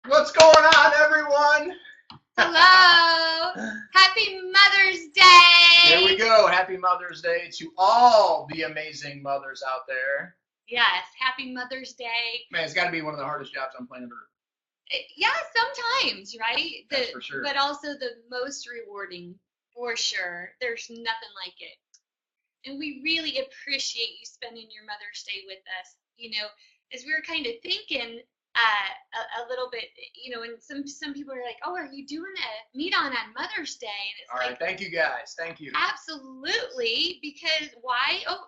What's going on, everyone? Hello. Happy Mother's Day. There we go. Happy Mother's Day to all the amazing mothers out there. Yes, happy Mother's Day. Man, it's got to be one of the hardest jobs on planet Earth. Yeah, sometimes, right? That's for sure. But also the most rewarding, for sure. There's nothing like it. And we really appreciate you spending your Mother's Day with us. You know, as we were kind of thinking a little bit, you know, and some people are like, oh, are you doing a meet on Mother's Day? And it's all right, thank you guys. Thank you. Absolutely, because why? Oh,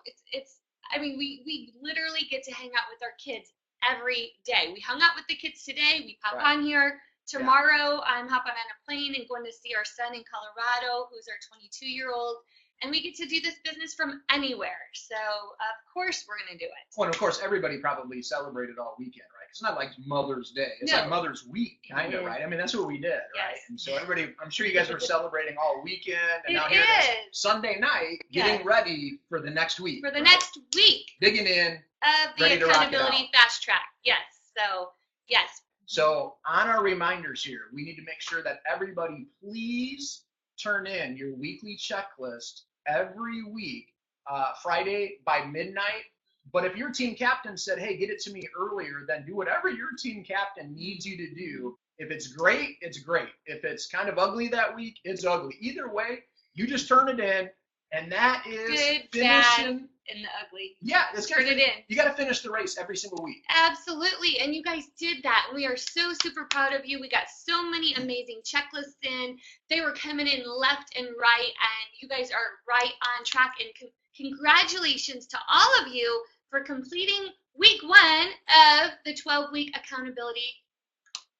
I mean, we literally get to hang out with our kids every day. We hung out with the kids today. We pop on here. Tomorrow, I'm hopping on a plane and going to see our son in Colorado, who's our 22-year-old. And we get to do this business from anywhere. So, of course, we're going to do it. Well, and of course, everybody probably celebrated all weekend, right? It's not like Mother's Day. It's like Mother's Week, kind of, right? I mean, that's what we did, right? And so everybody, I'm sure you guys were celebrating all weekend. And now here it is, Sunday night, getting ready for the next week. For the next week. Digging in, of ready the accountability fast track. Yes. So, yes. So, on our reminders here, we need to make sure that everybody please turn in your weekly checklist every week, Friday by midnight. But if your team captain said, hey, get it to me earlier, then do whatever your team captain needs you to do. If it's great, it's great. If it's kind of ugly that week, it's ugly. Either way, you just turn it in, and that is good, finishing. Bad, and the ugly. Yeah, turn it in. You got to finish the race every single week. Absolutely, and you guys did that. We are so super proud of you. We got so many amazing checklists in. They were coming in left and right, and you guys are right on track. And congratulations to all of you for completing week 1 of the 12-week accountability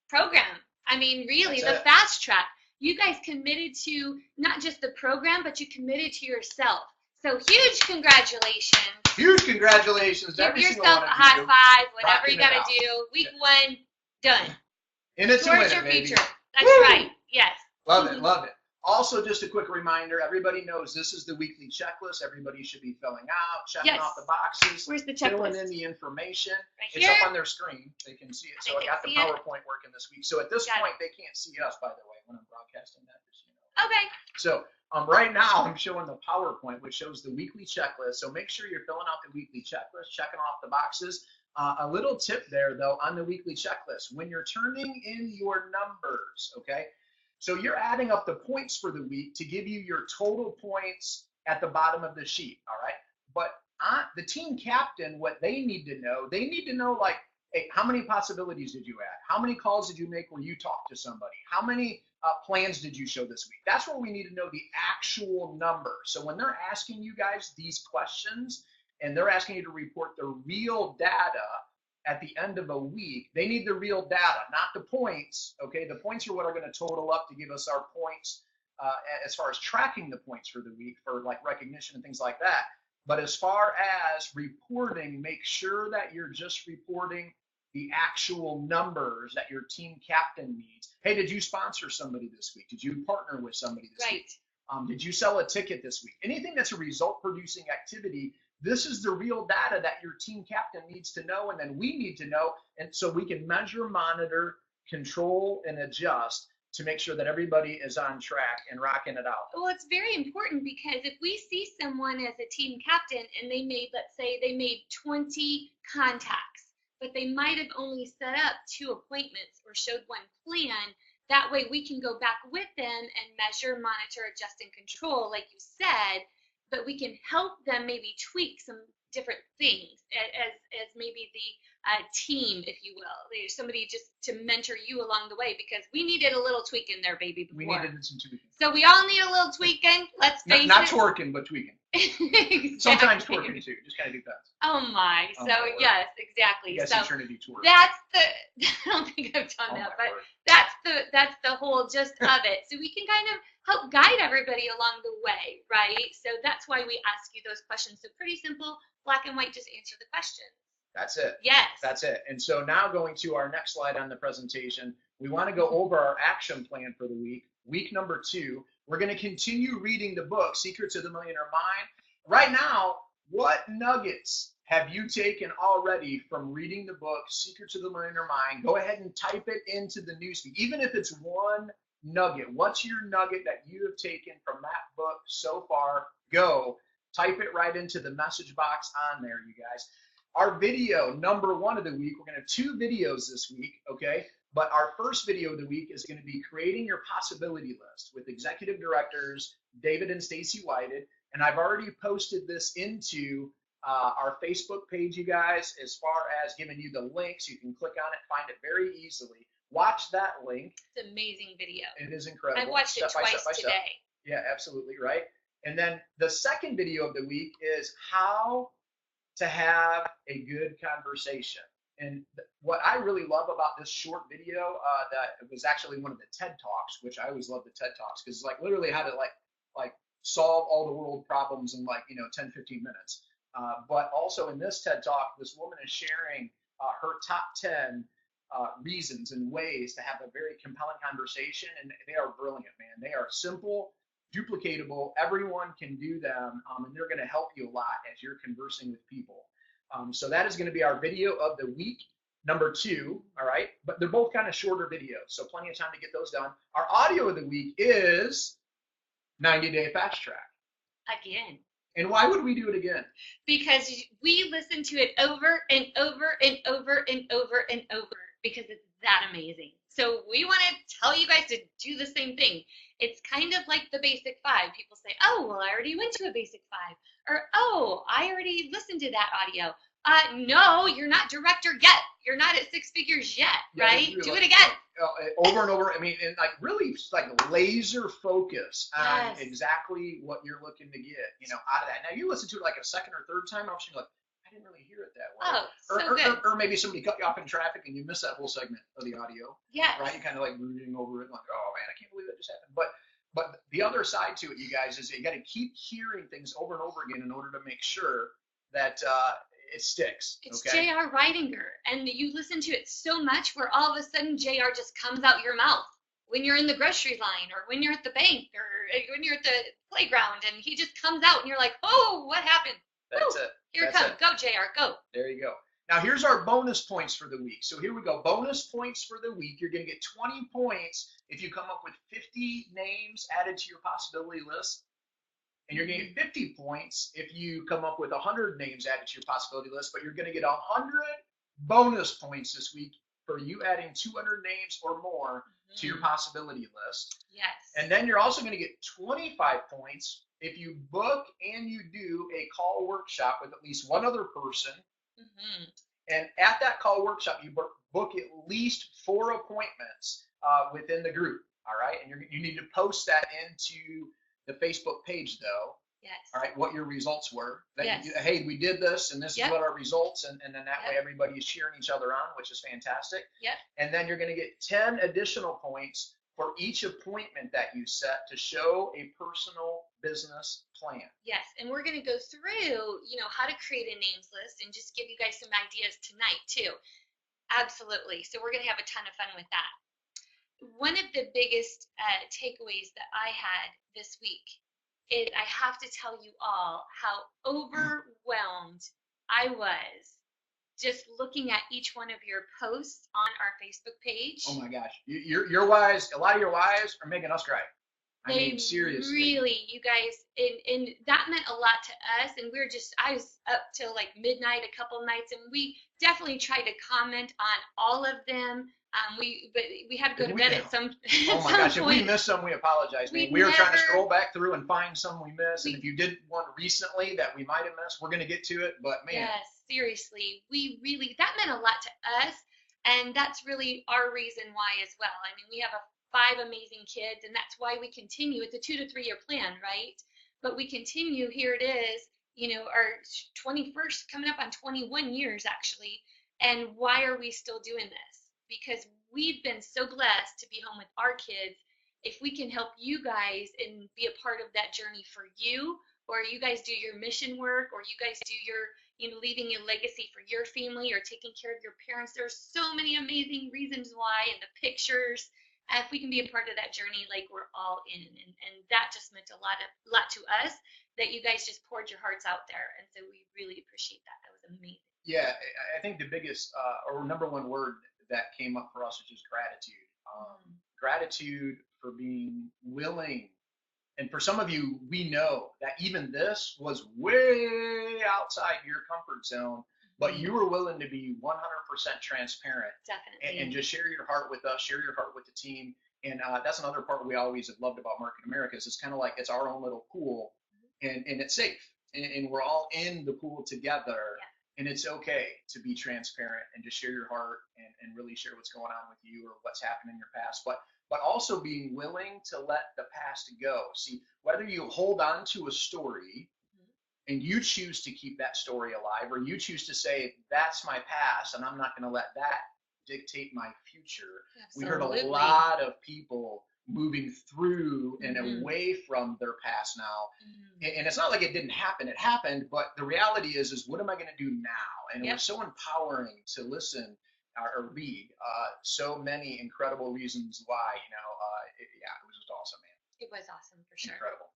program. I mean, really, the fast track. You guys committed to not just the program, but you committed to yourself. So huge congratulations. Huge congratulations to every single one of you. Give yourself a high five, whatever you got to do. Week 1, done. And it's towards your future. That's right. Yes. Love it. Love it. Also, just a quick reminder, everybody knows this is the weekly checklist. Everybody should be filling out, checking off the boxes. Where's the checklist? Filling in the information. Right it's here. up on their screen. They can see it. So I got the PowerPoint working this week. So at this point, they can't see us, by the way, when I'm broadcasting that. Just, you know. Okay. So right now, I'm showing the PowerPoint, which shows the weekly checklist. So make sure you're filling out the weekly checklist, checking off the boxes. A little tip there, though, on the weekly checklist. When you're turning in your numbers, okay, so you're adding up the points for the week to give you your total points at the bottom of the sheet, all right? But the team captain, what they need to know, like, hey, how many possibilities did you add? How many calls did you make where you talked to somebody? How many plans did you show this week? That's where we need to know the actual number. So when they're asking you guys these questions and they're asking you to report the real data at the end of a week, they need the real data, not the points, okay? The points are what are going to total up to give us our points as far as tracking the points for the week for like recognition and things like that. But as far as reporting, make sure that you're just reporting the actual numbers that your team captain needs. Hey, did you sponsor somebody this week? Did you partner with somebody this week? Did you sell a ticket this week? Anything that's a result-producing activity, this is the real data that your team captain needs to know, and then we need to know, and so we can measure, monitor, control, and adjust to make sure that everybody is on track and rocking it out. Well, it's very important because if we see someone as a team captain and they made, let's say they made 20 contacts, but they might have only set up 2 appointments or showed 1 plan, that way we can go back with them and measure, monitor, adjust, and control, like you said, but we can help them maybe tweak some different things as maybe the team, if you will. There's somebody just to mentor you along the way because we needed a little tweaking there, baby, before. We needed some tweaking. So we all need a little tweaking. Let's face it. Not twerking, but tweaking. Exactly. Sometimes twerking too. Just kind of depends. Oh my. So yes, exactly. Yes, so Trinity twerk. that's the. I don't think I've done that, but that's the whole gist of it. So we can kind of help guide everybody along the way, right? So that's why we ask you those questions. So pretty simple, black and white. Just answer the question. That's it. Yes. That's it. And so now going to our next slide on the presentation, we want to go over our action plan for the week. Week number 2, we're going to continue reading the book, Secrets of the Millionaire Mind. Right now, what nuggets have you taken already from reading the book Secrets of the Millionaire Mind? Go ahead and type it into the newsfeed, even if it's one nugget. What's your nugget that you have taken from that book so far? Go type it right into the message box on there, you guys. Our video number 1 of the week, we're going to have 2 videos this week, okay? But our first video of the week is going to be creating your possibility list with executive directors David and Stacy Whited. And I've already posted this into our Facebook page, you guys, as far as giving you the links. You can click on it, find it very easily. Watch that link. It's an amazing video. It is incredible. I've watched it twice today. Yeah, absolutely, right? And then the second video of the week is how to have a good conversation. And what I really love about this short video, that was actually one of the TED Talks, which I always love the TED Talks, because it's like literally how to like solve all the world problems in 10, 15 minutes. But also in this TED Talk, this woman is sharing her top 10 reasons and ways to have a very compelling conversation, and they are brilliant, man. They are simple, duplicatable. Everyone can do them, and they're going to help you a lot as you're conversing with people. So that is going to be our video of the week, number 2, all right? But they're both kind of shorter videos, so plenty of time to get those done. Our audio of the week is 90-Day Fast Track. Again. And why would we do it again? Because we listen to it over and over and over and over and over because it's that amazing. So we want to tell you guys to do the same thing. It's kind of like the Basic 5. People say, oh, well, I already went to a Basic 5. Or, oh, I already listened to that audio. No, you're not director yet. You're not at 6 figures yet, right? Do it again. Over and over. I mean, and like really like laser focus on exactly what you're looking to get, out of that. Now you listen to it like a second or third time, and you're like, I didn't really hear it that way. Oh, or maybe somebody cut you off in traffic and you missed that whole segment of the audio. Yeah. Right? You're kind of like brooding over it, like, oh man, I can't believe that just happened. But the other side to it, you guys, is you got to keep hearing things over and over again in order to make sure that it sticks. It's J.R. Ridinger, and you listen to it so much where all of a sudden J.R. just comes out your mouth when you're in the grocery line or when you're at the bank or when you're at the playground, and he just comes out and you're like, oh, what happened? That's it. Here it comes. Go, J.R., go. There you go. Now here's our bonus points for the week. So here we go. Bonus points for the week. You're going to get 20 points if you come up with 50 names added to your possibility list. And you're going to get 50 points if you come up with 100 names added to your possibility list, but you're going to get 100 bonus points this week for you adding 200 names or more to your possibility list. Yes. And then you're also going to get 25 points if you book and you do a call workshop with at least one other person. And at that call workshop, you book at least 4 appointments within the group. All right. And you need to post that into the Facebook page, though. Yes. All right, what your results were. Yes. Hey, we did this, and this is what our results, and then that way Yep. everybody is cheering each other on, which is fantastic. Yep. And then you're going to get 10 additional points for each appointment that you set to show a personal business plan. Yes, and we're going to go through, how to create a names list and just give you guys some ideas tonight, too. Absolutely. So we're going to have a ton of fun with that. One of the biggest takeaways that I had this week is I have to tell you all how overwhelmed I was just looking at each one of your posts on our Facebook page. Oh my gosh, your wives, a lot of your wives are making us cry. I mean, seriously. Really, you guys, and that meant a lot to us. And I was up till like midnight a couple nights, and we definitely tried to comment on all of them. But we had to go to bed at some point. Oh my gosh, if we missed some, we apologize. We were trying to scroll back through and find some we missed. And if you did one recently that we might have missed, we're going to get to it. But man. Yes, seriously, that meant a lot to us. And that's really our reason why as well. I mean, we have 5 amazing kids, and that's why we continue. It's a 2 to 3 year plan, right? But we continue. Here it is, our 21st, coming up on 21 years actually. And why are we still doing this? Because we've been so blessed to be home with our kids. If we can help you guys and be a part of that journey for you, or you guys do your mission work, or you guys do your, leaving a legacy for your family or taking care of your parents, there's so many amazing reasons why, and the pictures. if we can be a part of that journey, like we're all in. And that just meant a lot to us, that you guys just poured your hearts out there. And so we really appreciate that. That was amazing. Yeah, I think the biggest or number one word that came up for us is just gratitude. Gratitude for being willing. And for some of you, we know that even this was way outside your comfort zone, but you were willing to be 100% transparent. Definitely. And just share your heart with us, share your heart with the team. And that's another part we always have loved about Market America is it's kind of like it's our own little pool, and it's safe. And we're all in the pool together. Yeah. And it's okay to be transparent and just share your heart and really share what's going on with you or what's happened in your past. But also being willing to let the past go. See, whether you hold on to a story and you choose to keep that story alive, or you choose to say, that's my past and I'm not going to let that dictate my future. Absolutely. We heard a lot of people moving through and away from their past now. And it's not like it didn't happen. It happened, but the reality is what am I going to do now? And it was so empowering to listen or read so many incredible reasons why, it was just awesome, man. It was awesome for sure. Incredible.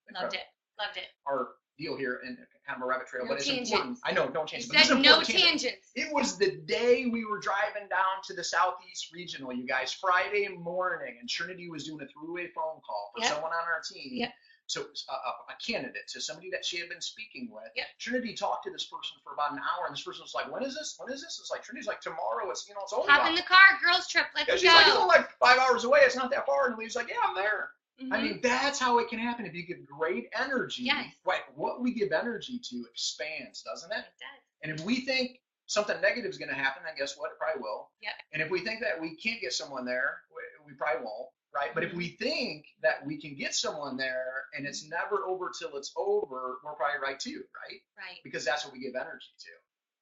Loved it. Our deal here in kind of a rabbit trail, No but it's tangents. important. I know, don't change. You But this is said no important tangents. It was the day we were driving down to the Southeast Regional, you guys, Friday morning, and Trinity was doing a three-way phone call for someone on our team. So a candidate, to somebody that she had been speaking with. Trinity talked to this person for about an hour, and this person was like, when is this? It's like, Trinity's like, tomorrow. It's, it's over. Hop in the car, girls trip. Let's go. She's like, it's only like 5 hours away. It's not that far. And Lee's like, yeah, I'm there. I mean, that's how it can happen. If you give great energy, right? What we give energy to expands, doesn't it? It does. And if we think something negative is going to happen, then guess what? It probably will. Yep. And if we think that we can't get someone there, we probably won't, right? But if we think that we can get someone there and it's never over till it's over, we're probably right too, right? Right. Because that's what we give energy to,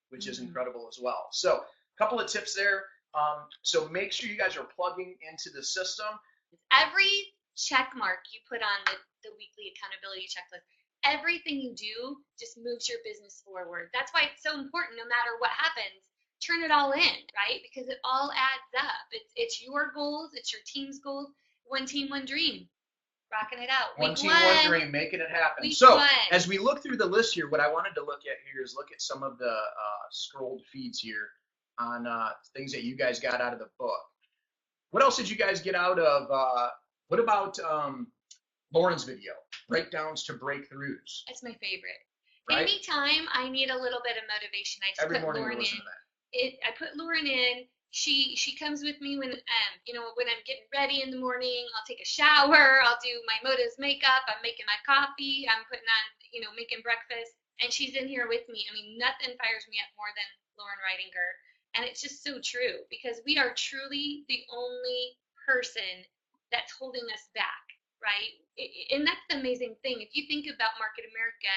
which is incredible as well. So a couple of tips there. So make sure you guys are plugging into the system. Every check mark you put on the weekly accountability checklist, everything you do just moves your business forward. That's why it's so important, no matter what happens, turn it all in, right? Because it all adds up. It's your goals, it's your team's goals. One team, one dream. Rocking it out. One team, one dream, making it happen. So as we look through the list here, what I wanted to look at here is look at some of the scrolled feeds here on things that you guys got out of the book. What else did you guys get out of what about Lauren's video, breakdowns to breakthroughs? That's my favorite. Right? Anytime I need a little bit of motivation, I just put Lauren in. I put Lauren in. She comes with me when when I'm getting ready in the morning. I'll take a shower. I'll do my Moda's makeup. I'm making my coffee. I'm putting on making breakfast, and she's in here with me. I mean, nothing fires me up more than Lauren Reitinger, and it's just so true because we are truly the only person that's holding us back, right? And that's the amazing thing. If you think about Market America,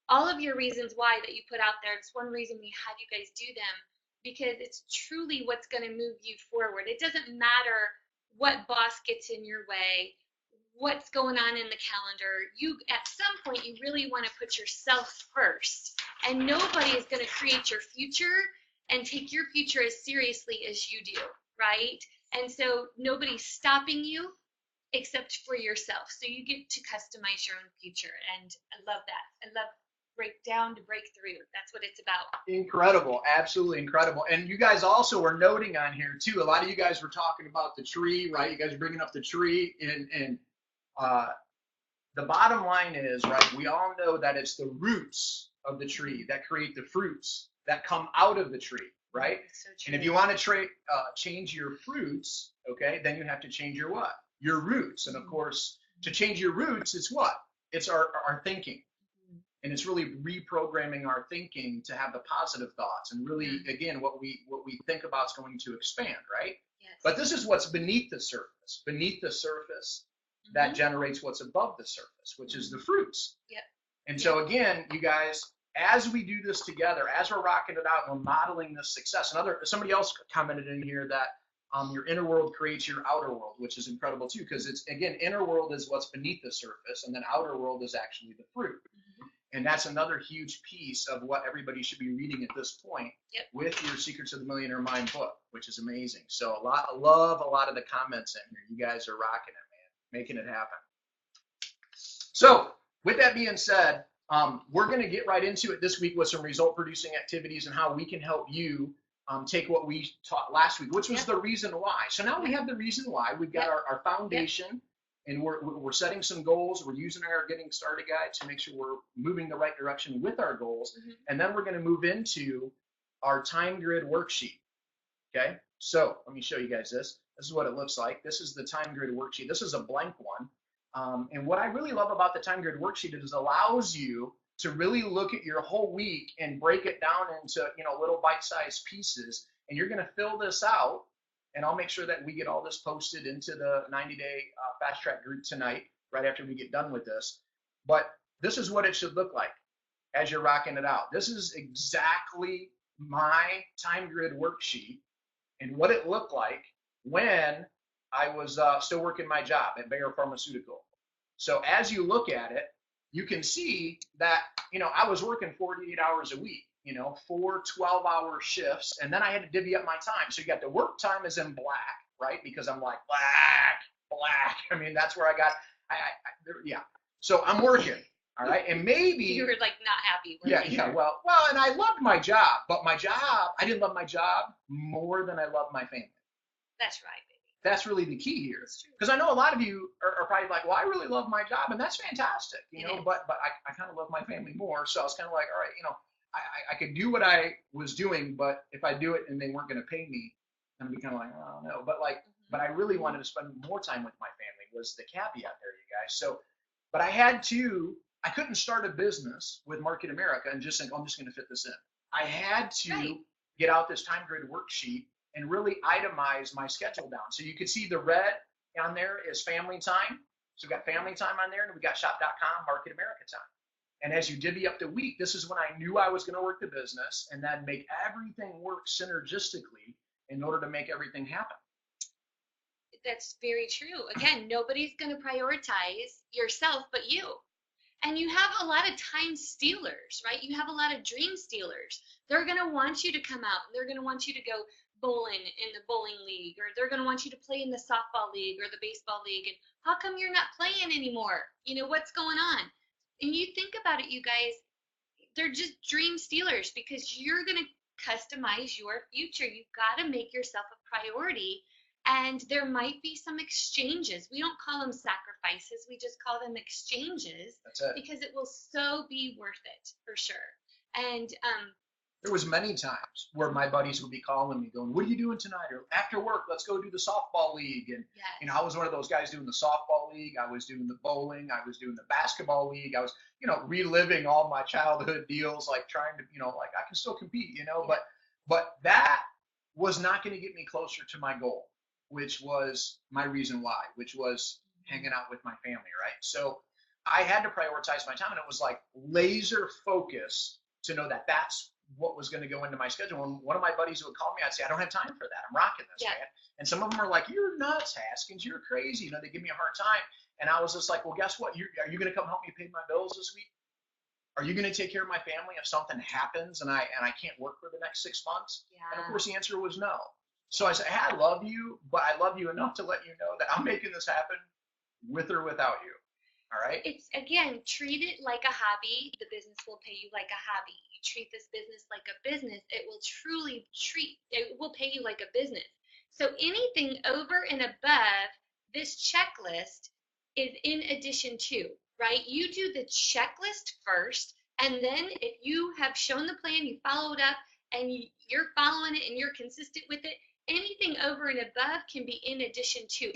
all of your reasons why that you put out there, it's one reason we had you guys do them, because it's truly what's going to move you forward. It doesn't matter what boss gets in your way, what's going on in the calendar. You, at some point, you really want to put yourself first, and nobody is going to create your future and take your future as seriously as you do, right? And so nobody's stopping you except for yourself. So you get to customize your own future. And I love that. I love breakdown to breakthrough. That's what it's about. Incredible. Absolutely incredible. And you guys also were noting on here too, a lot of you guys were talking about the tree, right? You guys are bringing up the tree, and the bottom line is, right, we all know that it's the roots of the tree that create the fruits that come out of the tree. Right? So and if you want to change your fruits, okay, then you have to change your what? Your roots. And of course, to change your roots, it's what? It's our thinking. And it's really reprogramming our thinking to have the positive thoughts. And really, again, what we think about is going to expand, right? Yes. But this is what's beneath the surface. Beneath the surface, that generates what's above the surface, which is the fruits. Yep. And so again, you guys, as we do this together, as we're rocking it out, we're modeling this success. Somebody else commented in here that your inner world creates your outer world, which is incredible too, because it's, again, inner world is what's beneath the surface, and then outer world is actually the fruit. And that's another huge piece of what everybody should be reading at this point with your Secrets of the Millionaire Mind book, which is amazing. So I love a lot of the comments in here. You guys are rocking it, man, making it happen. So with that being said, we're going to get right into it this week with some result producing activities and how we can help you take what we taught last week, which was the reason why. So now we have the reason why. We've got our foundation. And we're setting some goals. We're using our getting started guide to make sure we're moving the right direction with our goals. And then we're going to move into our time grid worksheet. Okay, so let me show you guys this. This is what it looks like. This is the time grid worksheet. This is a blank one. And what I really love about the time grid worksheet is it allows you to really look at your whole week and break it down into little bite-sized pieces. And you're going to fill this out. And I'll make sure that we get all this posted into the 90-day fast track group tonight, right after we get done with this. But this is what it should look like as you're rocking it out. This is exactly my time grid worksheet and what it looked like when I was still working my job at Bayer Pharmaceutical. So as you look at it, you can see that, I was working 48 hours a week. 4 12-hour shifts, and then I had to divvy up my time. So you got the work time is in black, right? Because I'm like, black. I mean, that's where I got, So I'm working, all right? And maybe you were like not happy. Well, and I loved my job, but I didn't love my job more than I loved my family. That's right, baby. That's really the key here. Because I know a lot of you are probably like, well, I really love my job, and that's fantastic, but I kind of love my family more. So I was kind of like, all right, I could do what I was doing, but if I do it and they weren't going to pay me, then I'd be kind of like, oh no. But I really wanted to spend more time with my family was the caveat there, you guys. So, but I couldn't start a business with Market America and just think, I'm just going to fit this in. I had to get out this time grid worksheet and really itemize my schedule down. So you can see the red on there is family time. So we've got family time on there, and we got shop.com, Market America time. And as you divvy up the week, this is when I knew I was going to work the business and then make everything work synergistically in order to make everything happen. That's very true. Again, nobody's going to prioritize yourself but you. And you have a lot of time stealers, right? You have a lot of dream stealers. They're going to want you to come out. They're going to want you to go bowling in the bowling league, or they're going to want you to play in the softball league or the baseball league. And how come you're not playing anymore? What's going on? And you think about it, you guys, they're just dream stealers because you're going to customize your future. You've got to make yourself a priority. And there might be some exchanges. We don't call them sacrifices. We just call them exchanges. That's it. Because it will so be worth it for sure. And there was many times where my buddies would be calling me going, what are you doing tonight? Or after work, let's go do the softball league. And I was one of those guys doing the softball league. I was doing the bowling. I was doing the basketball league. I was, reliving all my childhood deals, like trying to, I can still compete, but that was not going to get me closer to my goal, which was my reason why, which was hanging out with my family, right? So I had to prioritize my time, and it was like laser focus to know that that's what was going to go into my schedule. And one of my buddies would call me, I'd say, I don't have time for that. I'm rocking this, man. And some of them are like, you're nuts, Haskins. You're crazy. They give me a hard time. And I was just like, well, guess what? Are you going to come help me pay my bills this week? Are you going to take care of my family if something happens and I can't work for the next 6 months? Yeah. And of course the answer was no. So I said, hey, I love you, but I love you enough to let you know that I'm making this happen with or without you. All right. It's, again, treat it like a hobby. The business will pay you like a hobby. You treat this business like a business. It will pay you like a business. So anything over and above this checklist is in addition to, right? You do the checklist first, and then if you have shown the plan, you followed up, and you're following it and you're consistent with it, anything over and above can be in addition to.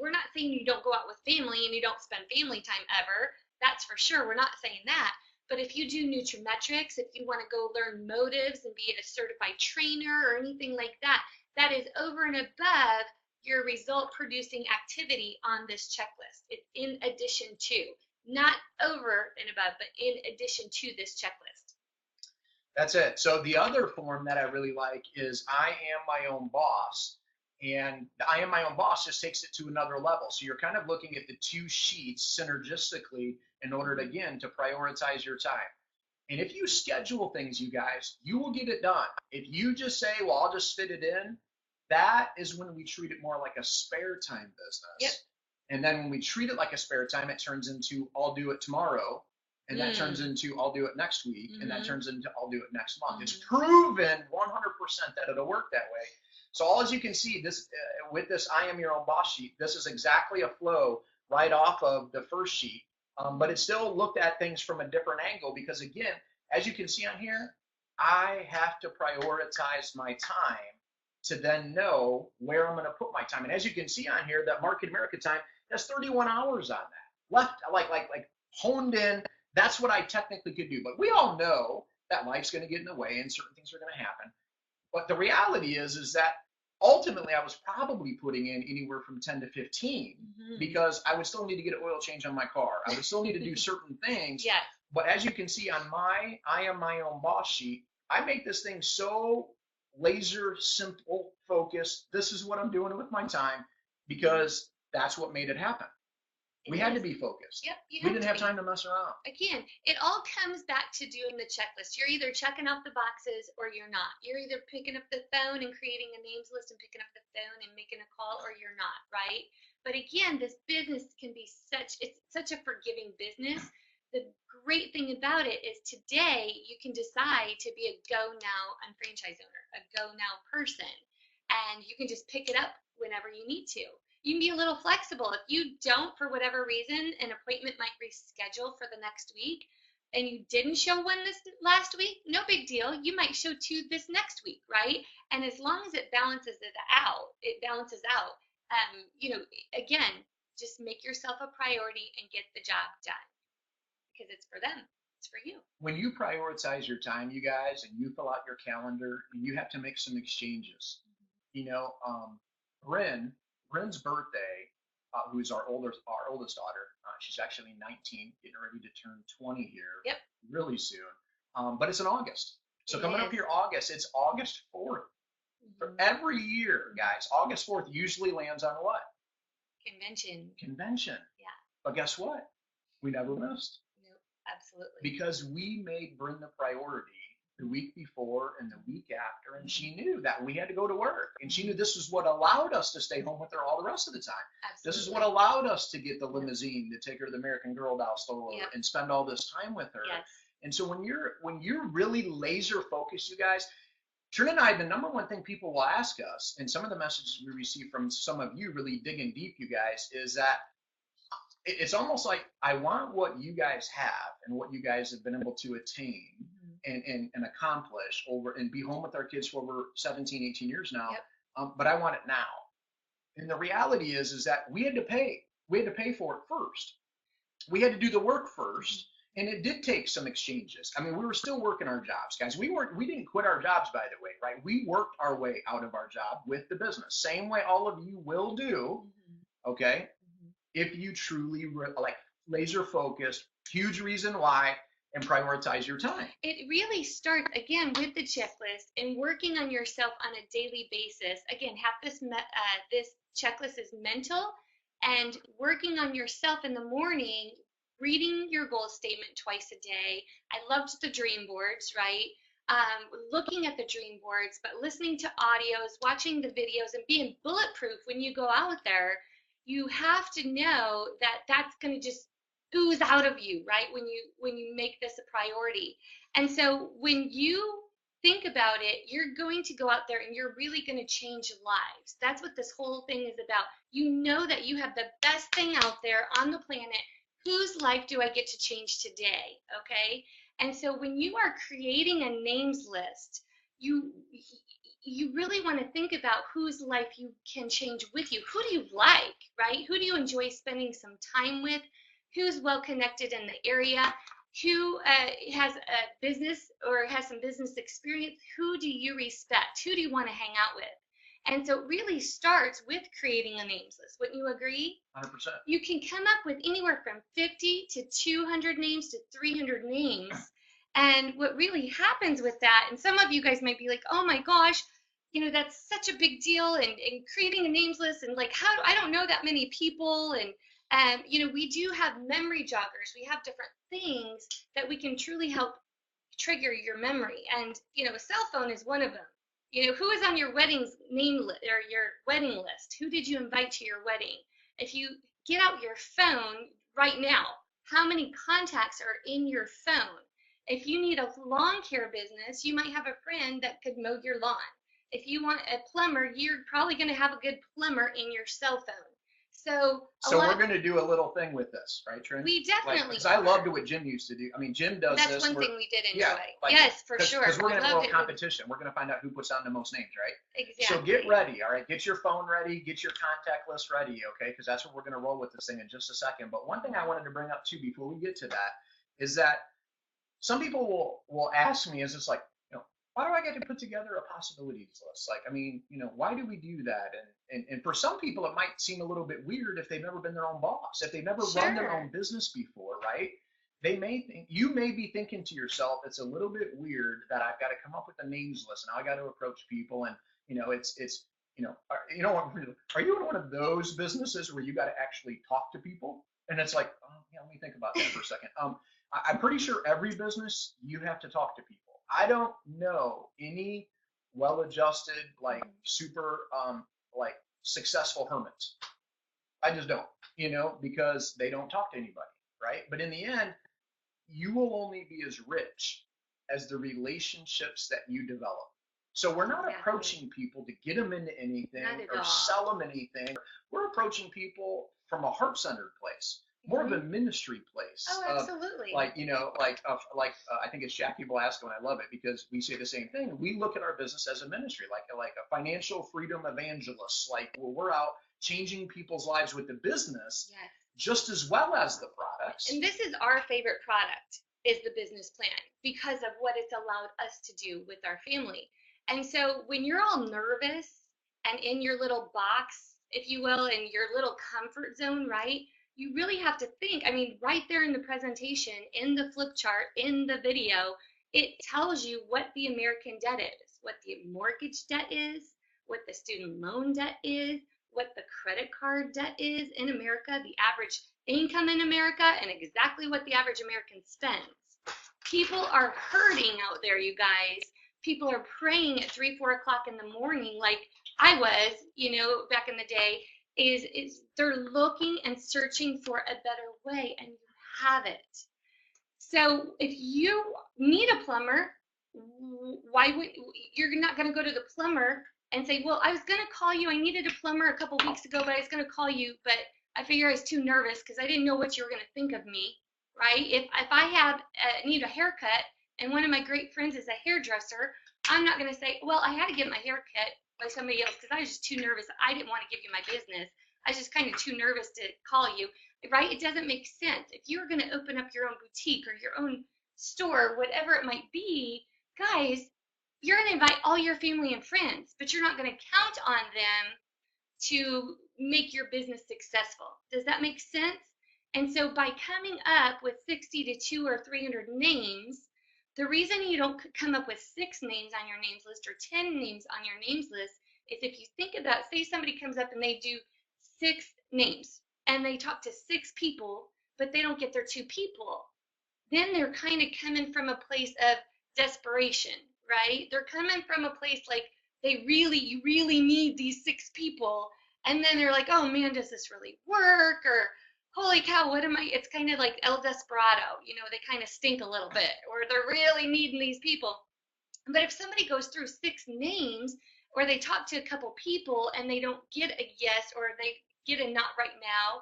We're not saying you don't go out with family and you don't spend family time ever. That's for sure. We're not saying that. But if you do nutrimetrics, if you want to go learn motives and be a certified trainer or anything like that, that is over and above your result producing activity on this checklist. It's in addition to, not over and above, but in addition to this checklist. That's it. So the other form that I really like is I am my own boss. And the I am my own boss just takes it to another level. So you're kind of looking at the two sheets synergistically in order to, again, to prioritize your time. And if you schedule things, you guys, you will get it done. If you just say, well, I'll just fit it in, that is when we treat it more like a spare time business. Yep. And then when we treat it like a spare time, it turns into I'll do it tomorrow. And that turns into I'll do it next week. And that turns into I'll do it next month. It's proven 100% that it'll work that way. So all as you can see, this with this I am your own boss sheet, this is exactly a flow right off of the first sheet. But it still looked at things from a different angle because, again, as you can see on here, I have to prioritize my time to then know where I'm going to put my time. And as you can see on here, that Market America time, that's 31 hours on that. Left, like honed in, that's what I technically could do. But we all know that life's going to get in the way and certain things are going to happen. But the reality is that ultimately I was probably putting in anywhere from 10 to 15 because I would still need to get an oil change on my car. I would still need to do certain things. Yes. But as you can see on my I am my own boss sheet, I make this thing so laser simple focused. This is what I'm doing with my time because that's what made it happen. We had to be focused. Yep. We didn't have time to mess around. Again, it all comes back to doing the checklist. You're either checking off the boxes or you're not. You're either picking up the phone and creating a names list and picking up the phone and making a call, or you're not, right? But again, this business can be it's such a forgiving business. The great thing about it is today you can decide to be a go now unfranchise owner, a go now person, and you can just pick it up whenever you need to. You can be a little flexible. If you don't, for whatever reason, an appointment might reschedule for the next week and you didn't show one this last week, no big deal. You might show 2 this next week, right? And as long as it balances out, again, just make yourself a priority and get the job done because it's for them. It's for you. When you prioritize your time, you guys, and you fill out your calendar, and you have to make some exchanges. Bryn's birthday, who's our oldest daughter, she's actually 19, getting ready to turn 20 here really soon. But it's in August. So coming up here August, it's August 4th. For every year, guys, August 4th usually lands on what? Convention. Yeah. But guess what? We never missed. Nope, absolutely. Because we made Bryn the priority the week before and the week after, and she knew that we had to go to work, and she knew this was what allowed us to stay home with her all the rest of the time. Absolutely. This is what allowed us to get the limousine to take her to the American Girl doll store and spend all this time with her. Yes. And so when you're really laser focused, you guys, Trina and I, the number one thing people will ask us, and some of the messages we receive from some of you really digging deep, you guys, is that it's almost like I want what you guys have and what you guys have been able to attain and accomplish over and be home with our kids for over 17, 18 years now. Yep. But I want it now. And the reality is that we had to pay. We had to pay for it first. We had to do the work first. And it did take some exchanges. I mean, we were still working our jobs, guys. We didn't quit our jobs, by the way, right? We worked our way out of our job with the business. Same way all of you will do, okay? If you truly laser focused, huge reason why, and prioritize your time. It really starts, again, with the checklist and working on yourself on a daily basis. Again, this checklist is mental, and working on yourself in the morning, reading your goal statement twice a day. I loved the dream boards, right? Looking at the dream boards, but listening to audios, watching the videos, and being bulletproof when you go out there. You have to know that that's going to just ooze out of you, right? When you make this a priority. And so when you think about it, you're going to go out there and you're really going to change lives. That's what this whole thing is about. You know that you have the best thing out there on the planet. Whose life do I get to change today? Okay. And so when you are creating a names list, you really want to think about whose life you can change with you. Who do you like, right? Who do you enjoy spending some time with? Who's well connected in the area? Who has a business or has some business experience? Who do you respect? Who do you want to hang out with? And so it really starts with creating a names list. Wouldn't you agree? 100%. You can come up with anywhere from 50 to 200 names to 300 names. And what really happens with that, and some of you guys might be like, oh my gosh, that's such a big deal, and creating a names list, and like, I don't know that many people, and We do have memory joggers. We have different things that we can truly help trigger your memory. And, a cell phone is one of them. Who is on your wedding's name list or your wedding list? Who did you invite to your wedding? If you get out your phone right now, how many contacts are in your phone? If you need a lawn care business, you might have a friend that could mow your lawn. If you want a plumber, you're probably going to have a good plumber in your cell phone. So we're going to do a little thing with this, right, Trin? We definitely because I loved what Jim used to do. I mean, Jim does That's this. one thing we did enjoy. Yeah, yes, for sure. Because we're going to have a little competition. We're going to find out who puts on the most names, right? Exactly. So get ready, all right? Get your phone ready. Get your contact list ready, okay? Because that's what we're going to roll with this thing in just a second. But one thing I wanted to bring up, too, before we get to that, is that some people will ask me, is it's like, why do I get to put together a possibilities list? Like, I mean, why do we do that? And for some people, it might seem a little bit weird if they've never been their own boss, if they've never run their own business before, right? You may be thinking to yourself, it's a little bit weird that I've got to come up with a names list and I got to approach people, and are you in one of those businesses where you got to actually talk to people? And it's like, oh, yeah, let me think about that for a second. I'm pretty sure every business you have to talk to people. I don't know any well-adjusted, super, successful hermits. I just don't, because they don't talk to anybody, right? But in the end, you will only be as rich as the relationships that you develop. So we're not approaching people to get them into anything or sell them anything. We're approaching people from a heart-centered place. More of a ministry place. Oh, absolutely. I think it's Jackie Blasco, and I love it because we say the same thing. We look at our business as a ministry, like a financial freedom evangelist. Like, we're out changing people's lives with the business, just as well as the products. And this is our favorite product, is the business plan, because of what it's allowed us to do with our family. And so when you're all nervous and in your little box, if you will, in your little comfort zone, right? You really have to think. I mean, right there in the presentation, in the flip chart, in the video, it tells you what the American debt is, what the mortgage debt is, what the student loan debt is, what the credit card debt is in America, the average income in America, and exactly what the average American spends. People are hurting out there, you guys. People are praying at 3, 4 o'clock in the morning like I was, back in the day. Is they're looking and searching for a better way, and you have it. So if you need a plumber, you're not going to go to the plumber and say, well, I was going to call you. I needed a plumber a couple weeks ago, but I was going to call you, but I figure I was too nervous because I didn't know what you were going to think of me, right? If I need a haircut and one of my great friends is a hairdresser, I'm not going to say, well, I had to get my hair cut by somebody else because I was just too nervous. I didn't want to give you my business. I was just kind of too nervous to call you, right? It doesn't make sense. If you're going to open up your own boutique or your own store, whatever it might be, guys, you're going to invite all your family and friends, but you're not going to count on them to make your business successful. Does that make sense? And so by coming up with 60 to 200 or 300 names, the reason you don't come up with 6 names on your names list or 10 names on your names list is if you think about, say somebody comes up and they do 6 names and they talk to 6 people, but they don't get their 2 people, then they're kind of coming from a place of desperation, right? They're coming from a place like you really need these 6 people, and then they're like, oh man, does this really work? Or holy cow, it's kind of like El Desperado, they kind of stink a little bit, or they're really needing these people. But if somebody goes through 6 names, or they talk to a couple people and they don't get a yes, or they get a not right now,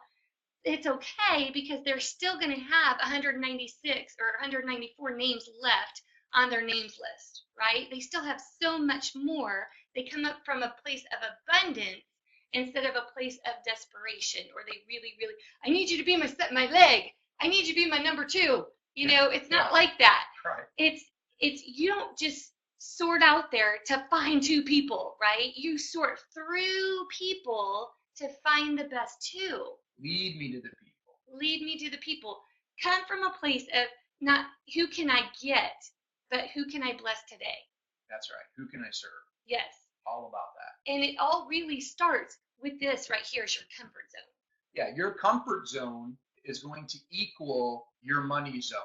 it's okay because they're still going to have 196 or 194 names left on their names list, right? They still have so much more. They come up from a place of abundance instead of a place of desperation, or they really, I need you to be my leg. I need you to be my number 2. It's not like that. Right. It's you don't just sort out there to find 2 people, right? You sort through people to find the best 2. Lead me to the people. Lead me to the people. Come from a place of not who can I get, but who can I bless today? That's right. Who can I serve? Yes. All about that. And it all really starts with this right here is your comfort zone. Yeah, your comfort zone is going to equal your money zone.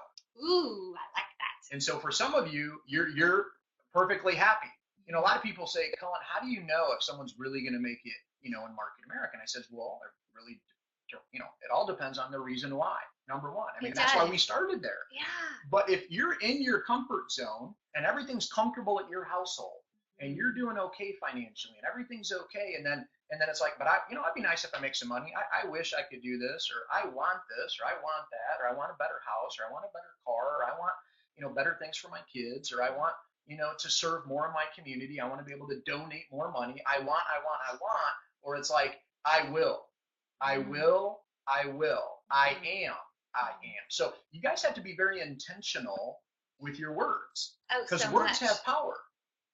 Ooh, I like that. And so for some of you, you're perfectly happy. You know, a lot of people say, Cullen, how do you know if someone's really going to make it, you know, in Market America? And I says, well, it really, you know, it all depends on the reason why. Number one, I mean, that's why we started there. Yeah. But if you're in your comfort zone and everything's comfortable at your household and you're doing okay financially and everything's okay, and then it's like, but you know, it'd be nice if I make some money. I wish I could do this, or I want this, or I want that, or I want a better house, or I want a better car, or I want, you know, better things for my kids, or I want, you know, to serve more in my community. I want to be able to donate more money. I want. Or it's like, I will, I will, I will, I am. So you guys have to be very intentional with your words, because words have power.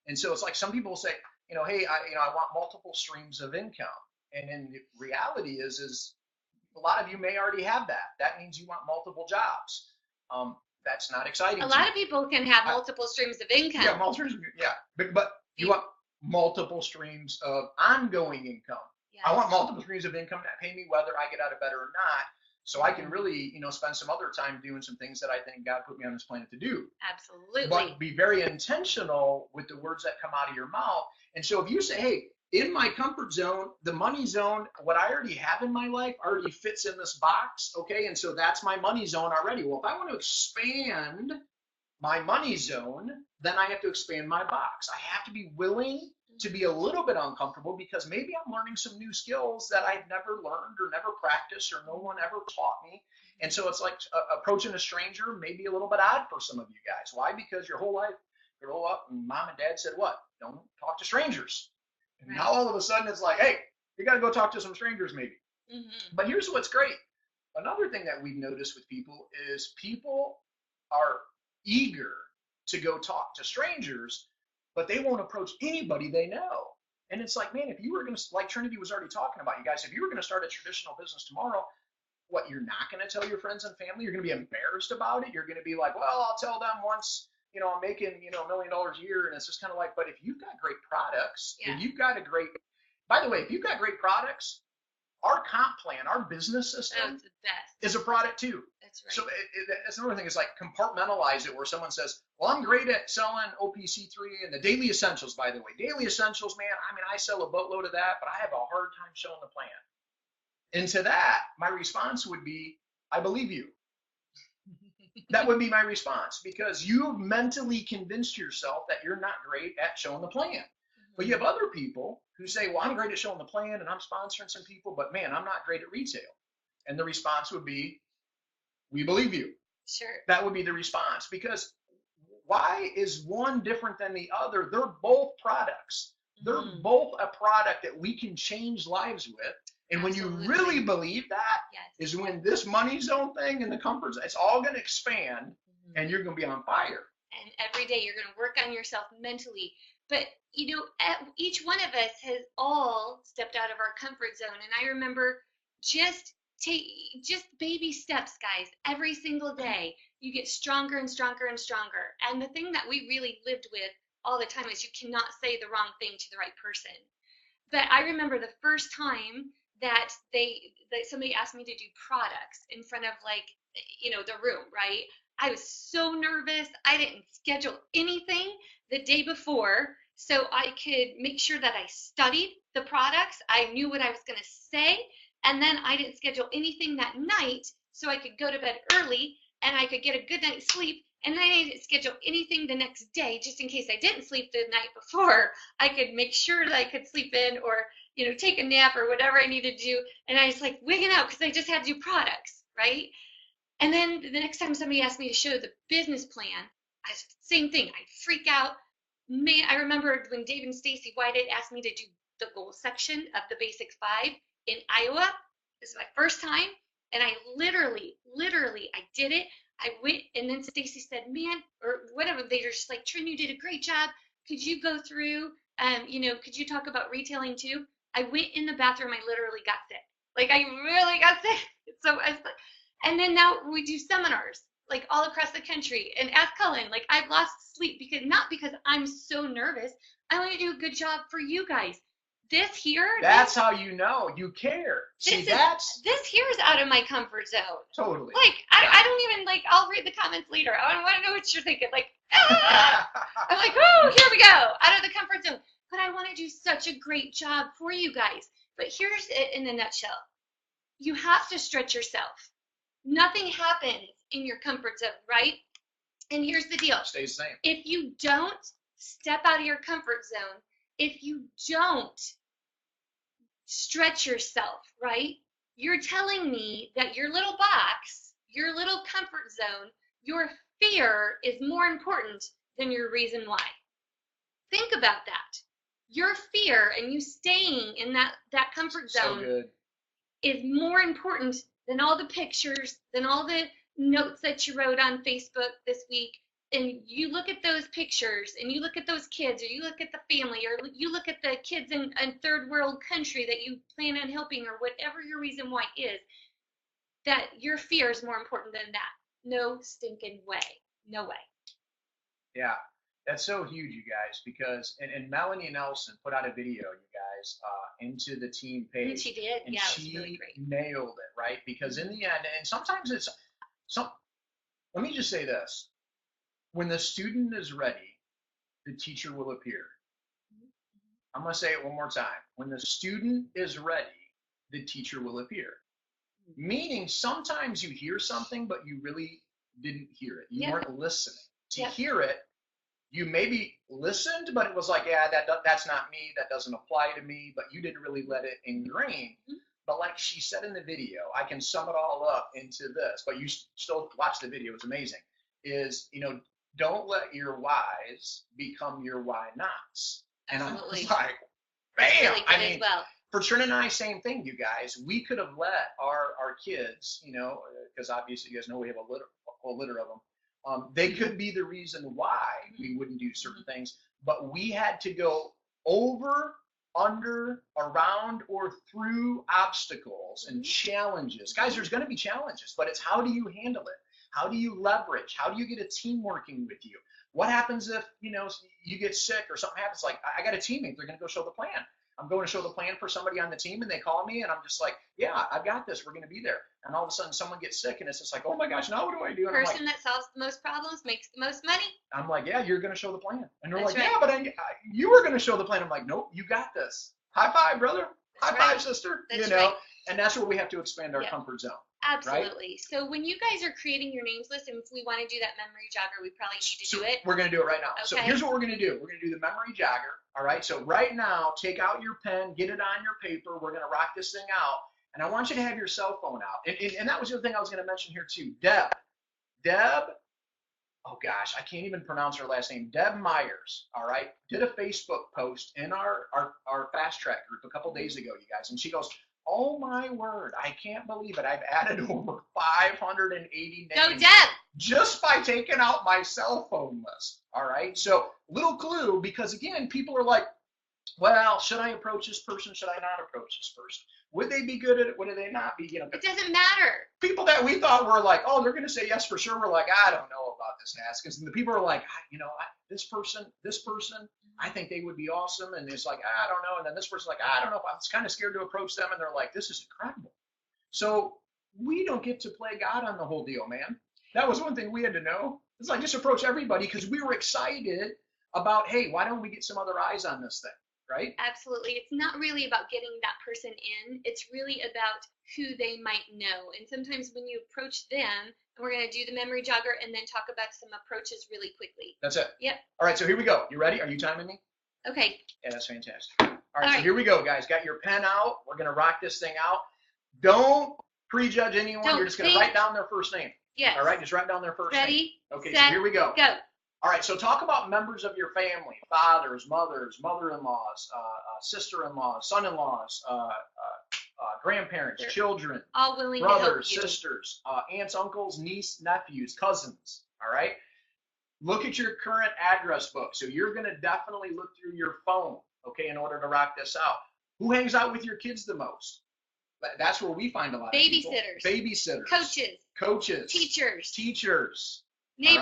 And so it's like some people say, you know, hey, I want multiple streams of income. And then the reality is a lot of you may already have that. That means you want multiple jobs. That's not exciting. A lot of people can have multiple streams of income. Yeah, multiple streams. Yeah, but you want multiple streams of ongoing income. Yes. I want multiple streams of income that pay me whether I get out of bed or not, so I can really, you know, spend some other time doing some things that I think God put me on this planet to do. Absolutely. But be very intentional with the words that come out of your mouth. And so if you say, hey, in my comfort zone, the money zone, what I already have in my life already fits in this box, okay? And so that's my money zone already. Well, if I want to expand my money zone, then I have to expand my box. I have to be willing to be a little bit uncomfortable, because maybe I'm learning some new skills that I've never learned or never practiced or no one ever taught me. And so it's like approaching a stranger may be a little bit odd for some of you guys. Why? Because your whole life, you grow up and mom and dad said what? Don't talk to strangers. And now all of a sudden it's like, hey, you got to go talk to some strangers maybe. But here's what's great. Another thing that we've noticed with people is people are eager to go talk to strangers, but they won't approach anybody they know. And it's like, man, if you were going to, like Trinity was already talking about, you guys, if you were going to start a traditional business tomorrow, what, you're not going to tell your friends and family? You're going to be embarrassed about it? You're going to be like, well, I'll tell them once, you know, I'm making, you know, $1 million a year. And it's just kind of like, but if you've got great products, if you've got a great, by the way, if you've got great products, our comp plan, our business system is a product too. That's right. So that's another thing. It's like compartmentalize it, where someone says, well, I'm great at selling OPC3 and the daily essentials, by the way. Daily essentials, man, I mean, I sell a boatload of that, but I have a hard time showing the plan. And to that, my response would be, I believe you. That would be my response, because you've mentally convinced yourself that you're not great at showing the plan. But you have other people who say, well, I'm great at showing the plan and I'm sponsoring some people, but man, I'm not great at retail. And the response would be, we believe you. Sure. That would be the response, because why is one different than the other? They're both products. They're both a product that we can change lives with. And when you really believe that, is when this money zone thing and the comfort zone, it's all going to expand and you're going to be on fire. And every day you're going to work on yourself mentally. But, you know, each one of us has all stepped out of our comfort zone. And I remember just baby steps, guys. Every single day you get stronger and stronger and stronger. And the thing that we really lived with all the time is you cannot say the wrong thing to the right person. But I remember the first time that somebody asked me to do products in front of, like, you know, the room, right? I was so nervous. I didn't schedule anything the day before so I could make sure that I studied the products. I knew what I was going to say. And then I didn't schedule anything that night so I could go to bed early and I could get a good night's sleep. And then I didn't schedule anything the next day just in case I didn't sleep the night before. I could make sure that I could sleep in or, you know, take a nap or whatever I needed to do. And I was like wigging out because I just had to do products, right? And then the next time somebody asked me to show the business plan, same thing. I'd freak out. Man, I remember when Dave and Stacy Whitehead asked me to do the goal section of the Basic 5 in Iowa. This is my first time. And I literally, I did it. I went, and then Stacy said, man, or whatever, they were just like, Trin, you did a great job. Could you go through, you know, could you talk about retailing too? I went in the bathroom. I literally got sick. Like, I really got sick. So I was like, and then now we do seminars, like, all across the country. And ask Cullen, like, I've lost sleep not because I'm so nervous. I want to do a good job for you guys. this here. That's how you know you care. See, this here is out of my comfort zone. Totally. Like, I don't even, like, I'll read the comments later. I want to know what you're thinking. Like, I'm like, oh, here we go, out of the comfort zone. But I want to do such a great job for you guys. But here's it in a nutshell. You have to stretch yourself. Nothing happens in your comfort zone, right? And here's the deal. Stays the same. If you don't step out of your comfort zone, if you don't stretch yourself, right? You're telling me that your little box, your little comfort zone, your fear is more important than your reason why. Think about that. Your fear and you staying in that comfort zone is more important than all the pictures, than all the notes that you wrote on Facebook this week. And you look at those pictures and you look at those kids, or you look at the family, or you look at the kids in a third world country that you plan on helping, or whatever your reason why is, that your fear is more important than that. No stinking way. No way. Yeah, that's so huge, you guys, because, and Melanie Nelson put out a video, you guys, into the team page. And she did. And yeah, she it was really great. nailed it, right? Because in the end, and sometimes let me just say this. When the student is ready, the teacher will appear. I'm going to say it one more time. When the student is ready, the teacher will appear. Meaning sometimes you hear something, but you really didn't hear it. You weren't listening. To hear it, you maybe listened, but it was like, yeah, that's not me. That doesn't apply to me. But you didn't really let it ingrain. But like she said in the video, I can sum it all up into this, but you still watch the video. It's amazing. Don't let your whys become your why nots. And Absolutely. I'm like, bam! Really good as well. For Trin and I, same thing, you guys. We could have let our kids, because obviously you guys know we have a whole litter of them. They could be the reason why we wouldn't do certain things, but we had to go over, under, around, or through obstacles and challenges. Guys, there's going to be challenges, but it's how do you handle it? How do you leverage? How do you get a team working with you? What happens if, you get sick or something happens? Like, I got a teammate, they're going to go show the plan. I'm going to show the plan for somebody on the team, and they call me, and I'm just like, yeah, I've got this. We're going to be there. And all of a sudden, someone gets sick, and it's just like, oh my gosh, now what do I do? And person that solves the most problems makes the most money. I'm like, yeah, you're going to show the plan. And they're That's like, right. yeah, but you were going to show the plan. I'm like, nope, you got this. High five, brother. That's High five, right. sister. That's right. And that's where we have to expand our comfort zone. Absolutely. Right? So when you guys are creating your names list, and if we want to do that memory jogger, we probably need to do it. We're going to do it right now. Okay. So here's what we're going to do. We're going to do the memory jogger. All right. So right now, take out your pen, get it on your paper. We're going to rock this thing out. And I want you to have your cell phone out. And that was the other thing I was going to mention here too. Deb, oh gosh, I can't even pronounce her last name. Deb Myers, all right, did a Facebook post in our fast track group a couple days ago, you guys. And she goes, oh my word, I can't believe it. I've added over 580 names. Go Deb! Just by taking out my cell phone list. All right. So little clue, because again, people are like, well, should I approach this person? Should I not approach this person? Would they be good at it? Would they not be? It doesn't matter. People that we thought were like, oh, they're going to say yes for sure. We're like, I don't know about this task. Because the people are like, this person, I think they would be awesome. And it's like, I don't know. And then this person's like, I don't know. I'm kind of scared to approach them. And they're like, this is incredible. So we don't get to play God on the whole deal, man. That was one thing we had to know. It's like, just approach everybody, because we were excited about, hey, why don't we get some other eyes on this thing? Right? Absolutely. It's not really about getting that person in. It's really about who they might know. And sometimes when you approach them, and we're going to do the memory jogger and then talk about some approaches really quickly. That's it. Yep. All right, so here we go. You ready? Are you timing me? Okay. Yeah, that's fantastic. All right, so here we go, guys. Got your pen out. We're going to rock this thing out. Don't prejudge anyone. You're just going to write down their first name. Yes. All right, just write down their first name. Ready? Okay, set, so here we go. Go. All right, so talk about members of your family: fathers, mothers, mother-in-laws, sister-in-laws, son-in-laws, grandparents, children, all willing brothers, to help you. sisters, aunts, uncles, niece, nephews, cousins. All right. Look at your current address book. So you're going to definitely look through your phone, okay, in order to rock this out. Who hangs out with your kids the most? That's where we find a lot of people. Babysitters. Coaches. Teachers. Neighbors.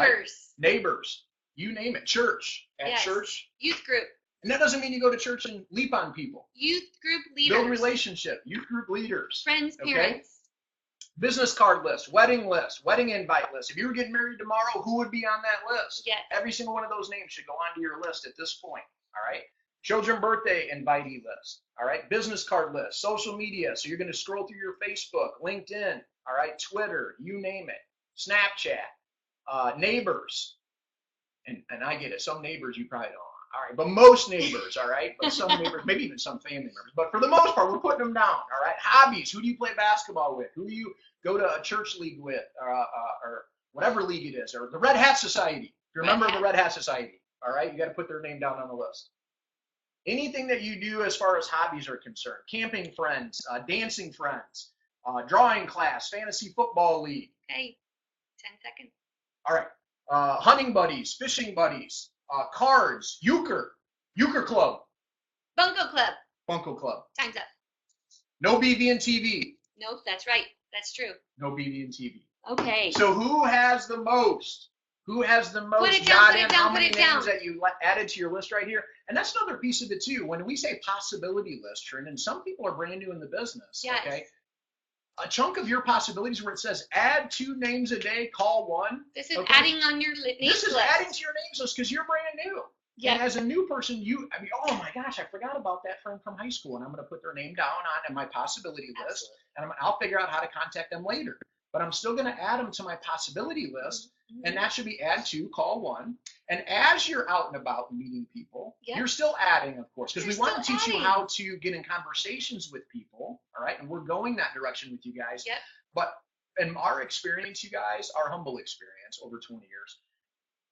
Right? Neighbors. You name it. Church. At church. Youth group. And that doesn't mean you go to church and leap on people. Youth group leaders. Build relationship. Youth group leaders. Friends, Okay? parents. Business card list, wedding invite list. If you were getting married tomorrow, who would be on that list? Yes. Every single one of those names should go onto your list at this point. All right. Children birthday invitee list. All right. Business card list, social media. So you're going to scroll through your Facebook, LinkedIn, all right, Twitter, you name it, Snapchat, neighbors. And I get it. Some neighbors you probably don't. All right, but most neighbors, all right, but some neighbors, maybe even some family members, but for the most part, we're putting them down, all right. Hobbies, who do you play basketball with? Who do you go to a church league with, or whatever league it is, or the Red Hat Society? If you remember the Red Hat Society, all right, you got to put their name down on the list. Anything that you do as far as hobbies are concerned, camping friends, dancing friends, drawing class, fantasy football league. Okay, 10 seconds. All right, hunting buddies, fishing buddies. Cards, euchre club. Bunko club. Time's up. No BV and TV. Nope, that's right. That's true. No BV and TV. Okay. So who has the most? Who has the most? Put it down, how many names that you added to your list right here? And that's another piece of it too. When we say possibility list, Trin, and some people are brand new in the business. Yes. Okay. A chunk of your possibilities where it says add 2 names a day, call 1. This is adding on your names list. This is adding to your names list because you're brand new. Yeah. And as a new person, oh my gosh, I forgot about that friend from high school, and I'm going to put their name down on my possibility list, and I'll figure out how to contact them later. But I'm still going to add them to my possibility list, and that should be add 2, call 1. And as you're out and about meeting people, you're still adding, of course, because we want to teach you how to get in conversations with people, all right? And we're going that direction with you guys. Yep. But in our experience, you guys, our humble experience over 20 years,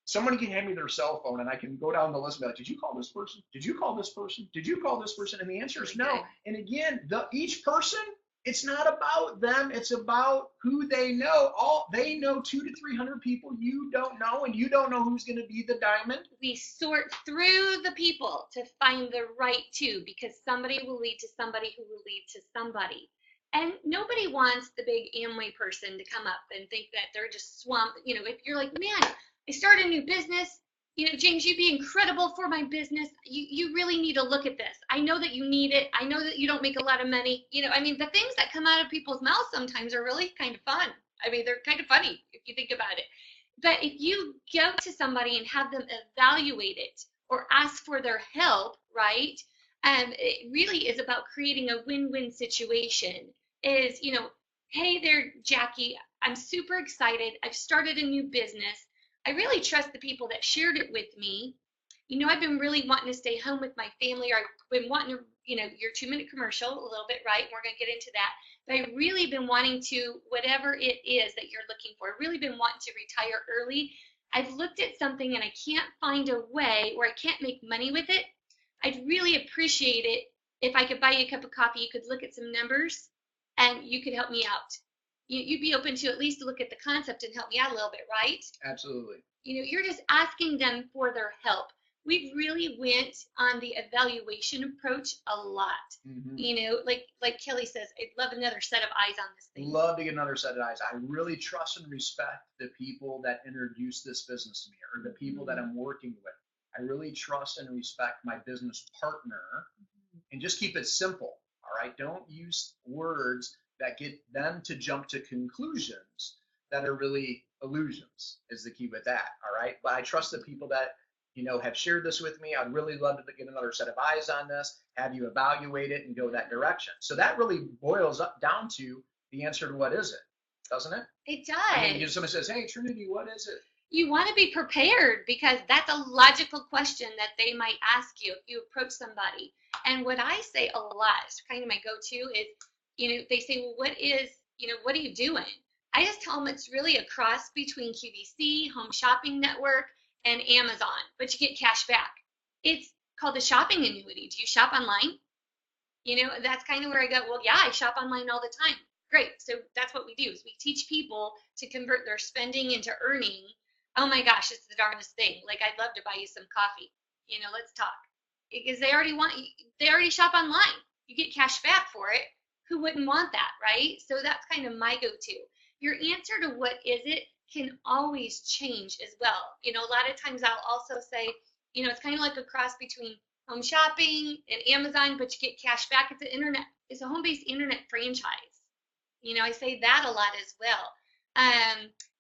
somebody can hand me their cell phone and I can go down the list and be like, did you call this person? Did you call this person? Did you call this person? And the answer is no. And again, each person, it's not about them. It's about who they know. They know 200 to 300 people you don't know, and you don't know who's going to be the diamond. We sort through the people to find the right 2, because somebody will lead to somebody who will lead to somebody. And nobody wants the big Amway person to come up and think that they're just swamped. You know, if you're like, man, I started a new business. You know, James, you'd be incredible for my business. You really need to look at this. I know that you need it. I know that you don't make a lot of money. You know, I mean, the things that come out of people's mouths sometimes are really kind of fun. I mean, they're kind of funny if you think about it. But if you go to somebody and have them evaluate it or ask for their help, right? It really is about creating a win-win situation. Is, you know, hey there, Jackie, I'm super excited. I've started a new business. I really trust the people that shared it with me. You know, I've been really wanting to stay home with my family, or I've been wanting to, you know, your 2-minute commercial a little bit, right? We're going to get into that. But I've really been wanting to, whatever it is that you're looking for, I've really been wanting to retire early. I've looked at something and I can't find a way, or I can't make money with it. I'd really appreciate it if I could buy you a cup of coffee. You could look at some numbers and you could help me out. You'd be open to at least look at the concept and help me out a little bit, right? Absolutely. You know, you're just asking them for their help. We really went on the evaluation approach a lot. Mm-hmm. You know, like Kelly says, I'd love another set of eyes on this thing. Love to get another set of eyes. I really trust and respect the people that introduce this business to me, or the people that I'm working with. I really trust and respect my business partner, and just keep it simple. All right. Don't use words that get them to jump to conclusions that are really illusions, is the key with that. All right. But I trust the people that, you know, have shared this with me. I'd really love to get another set of eyes on this, have you evaluate it and go that direction. So that really boils up down to the answer to what is it, doesn't it? It does. I mean, if someone says, hey, Trinity, what is it? You want to be prepared, because that's a logical question that they might ask you if you approach somebody. And what I say a lot, it's kind of my go-to, is, you know, they say, well, what are you doing? I just tell them it's really a cross between QVC, Home Shopping Network, and Amazon, but you get cash back. It's called a shopping annuity. Do you shop online? You know, that's kind of where I go, well, yeah, I shop online all the time. Great. So that's what we do, is we teach people to convert their spending into earning. Oh my gosh, it's the darndest thing. Like, I'd love to buy you some coffee. You know, let's talk. Because they already shop online. You get cash back for it. Who wouldn't want that, right? So that's kind of my go-to. Your answer to what is it can always change as well. You know, a lot of times I'll also say, you know, it's kind of like a cross between home shopping and Amazon, but you get cash back. It's a home-based internet franchise. I say that a lot as well.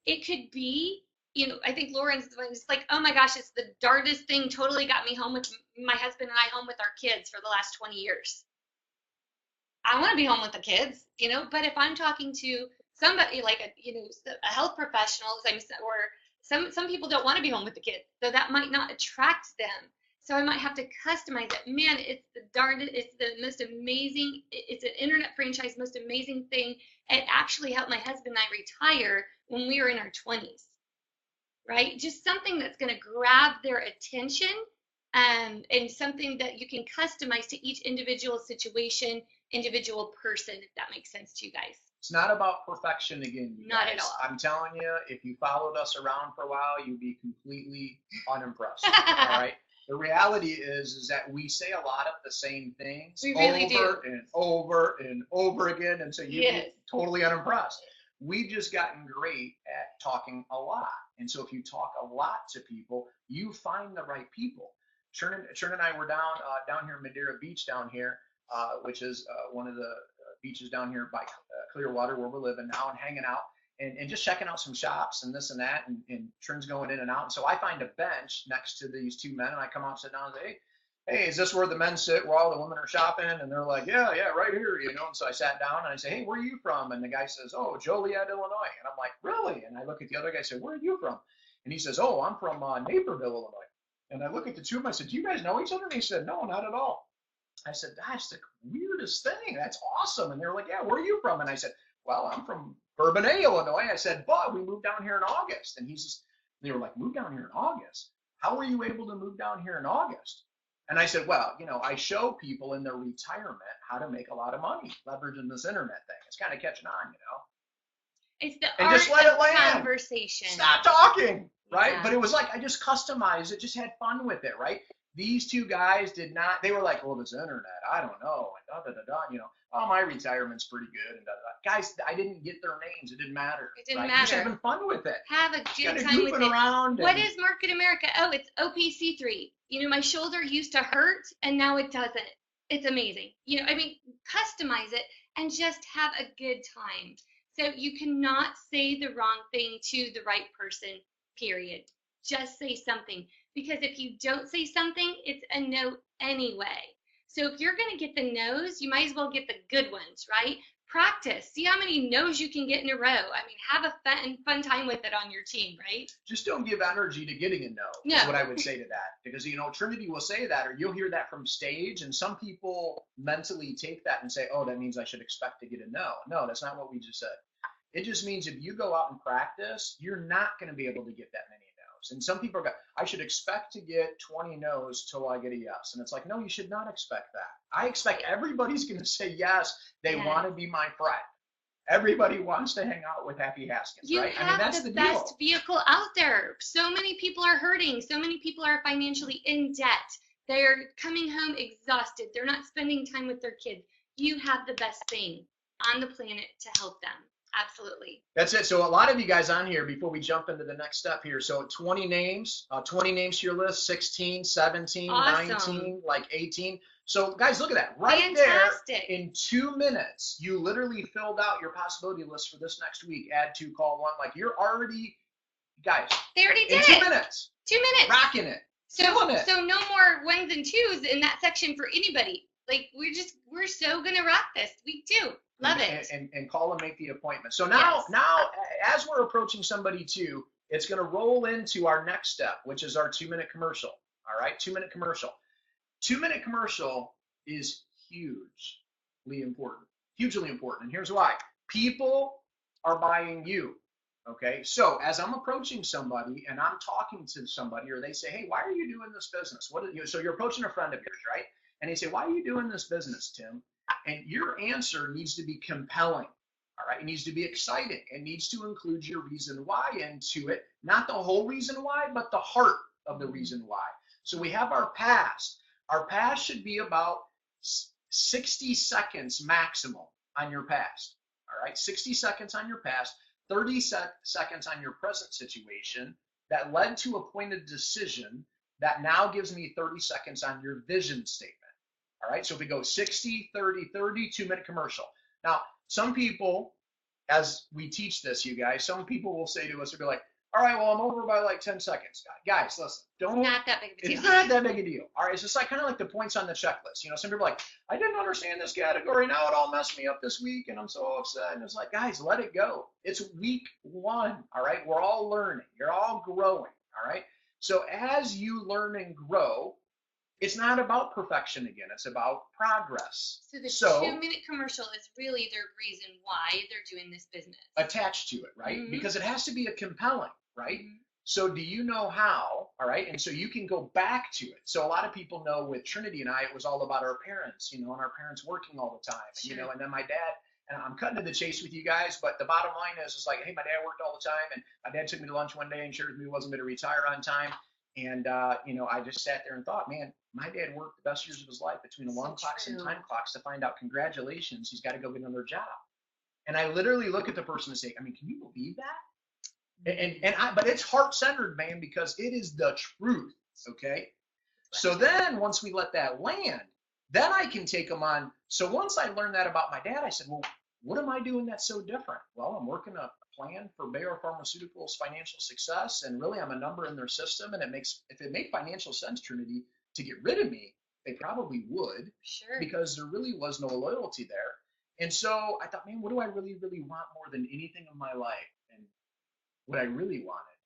It could be, I think Lauren's just like, oh my gosh, it's the darndest thing. Totally got me home with my husband and I home with our kids for the last 20 years. I want to be home with the kids, but if I'm talking to somebody like a health professional, or some people don't want to be home with the kids, so that might not attract them. So I might have to customize it. Man, it's the most amazing, it's an internet franchise, most amazing thing. It actually helped my husband and I retire when we were in our 20s, right? Just something that's going to grab their attention, and something that you can customize to each individual situation, individual person, if that makes sense to you guys. It's not about perfection again, you Not guys. at all. I'm telling you, if you followed us around for a while, you'd be completely unimpressed. All right. The reality is that we say a lot of the same things over and over and over again, and so you get totally unimpressed. We've just gotten great at talking a lot, and so if you talk a lot to people, you find the right people. Chern and I were down here in Madeira Beach down here, which is one of the beaches down here by Clearwater where we're living now, and hanging out. And just checking out some shops and this and that, and Trent's going in and out. And so I find a bench next to these two men, and I come out and sit down and say, hey, is this where the men sit where all the women are shopping? And they're like, yeah, right here, And so I sat down and I say, hey, where are you from? And the guy says, oh, Joliet, Illinois. And I'm like, really? And I look at the other guy and say, where are you from? And he says, oh, I'm from Naperville, Illinois. And I look at the two of them, I said, do you guys know each other? And he said, no, not at all. I said, that's the weirdest thing. That's awesome. And they were like, yeah, where are you from? And I said, well, I'm from Bourbonnais, Illinois. I said, but we moved down here in August. And they were like, move down here in August? How were you able to move down here in August? And I said, well, I show people in their retirement how to make a lot of money leveraging this internet thing. It's kind of catching on, It's the and art just let it land. Conversation. Stop talking, right? Yeah. But it was like I just customized it, just had fun with it, right? These two guys did not. They were like, "Well, this internet, I don't know," and Oh, my retirement's pretty good, and Guys, I didn't get their names. It didn't matter. It didn't right? matter. Just having fun with it. Have a good time with it. Around what is Market America? Oh, it's OPC3. My shoulder used to hurt, and now it doesn't. It's amazing. Customize it and just have a good time. So you cannot say the wrong thing to the right person, period. Just say something. Because if you don't say something, it's a no anyway. So if you're going to get the no's, you might as well get the good ones, right? Practice. See how many no's you can get in a row. Have a fun time with it on your team, right? Just don't give energy to getting a no. Is what I would say to that. Because, Trinity will say that, or you'll hear that from stage, and some people mentally take that and say, oh, that means I should expect to get a no. No, that's not what we just said. It just means if you go out and practice, you're not going to be able to get that many no's. And some people go, I should expect to get 20 no's till I get a yes. And it's like, no, you should not expect that. I expect everybody's going to say yes. They want to be my friend. Everybody wants to hang out with Happy Haskins, right? That's the best vehicle out there. So many people are hurting. So many people are financially in debt. They're coming home exhausted. They're not spending time with their kids. You have the best thing on the planet to help them. Absolutely. That's it. So a lot of you guys on here, before we jump into the next step here, so 20 names to your list, 16, 17, awesome. 19, like 18. So guys, look at that. Right Fantastic. There in 2 minutes, you literally filled out your possibility list for this next week. Add to, call one. Like you're already, guys. They already did in it. 2 minutes. 2 minutes. Rocking it. So no more ones and twos in that section for anybody. Like we're so gonna rock this. Week 2. Love it. And call and make the appointment. So now as we're approaching somebody too, it's going to roll into our next step, which is our 2-minute commercial. All right, 2-minute commercial. 2-minute commercial is hugely important. And here's why. People are buying you. Okay, so as I'm approaching somebody and I'm talking to somebody, or they say, hey, why are you doing this business? So you're approaching a friend of yours, right? And they say, why are you doing this business, Tim? And your answer needs to be compelling, all right? It needs to be exciting. It needs to include your reason why into it, not the whole reason why, but the heart of the reason why. So we have our past. Our past should be about 60 seconds maximum on your past, all right? 60 seconds on your past, 30 seconds on your present situation that led to a point of decision, that now gives me 30 seconds on your vision statement. All right, so if we go 60, 30, 30, 2-minute commercial. Now, some people, as we teach this, you guys, some people will say to us, they'll be like, all right, well, I'm over by like 10 seconds. Guys, listen, don't. Not that big of a deal. It's not that big a deal. All right, it's just like kind of like the points on the checklist. You know, some people are like, I didn't understand this category. Now it all messed me up this week, and I'm so upset. And it's like, guys, let it go. It's week 1. All right, we're all learning. You're all growing. All right. So as you learn and grow, it's not about perfection again. It's about progress. So the 2-minute commercial is really their reason why they're doing this business. Attached to it, right? Mm-hmm. Because it has to be a compelling, right? Mm-hmm. So do you know how? All right. And so you can go back to it. So a lot of people know with Trinity and I, it was all about our parents, you know, and our parents working all the time, Sure. you know, and then my dad, and I'm cutting to the chase with you guys, but the bottom line is like, hey, my dad worked all the time, and my dad took me to lunch one day and shared with me he wasn't going to retire on time. And, you know, I just sat there and thought, man, my dad worked the best years of his life between alarm clocks and time clocks to find out, congratulations, he's got to go get another job. And I literally look at the person and say, I mean, can you believe that? But it's heart-centered, man, because it is the truth, okay? So then once we let that land, then I can take them on. So once I learned that about my dad, I said, well, what am I doing that's so different? Well, I'm working a plan for Bayer Pharmaceuticals' financial success, and really I'm a number in their system, and if it made financial sense, Trinity, to get rid of me, they probably would. Sure. Because there really was no loyalty there. And so I thought, man, what do I really, really want more than anything in my life? And what I really wanted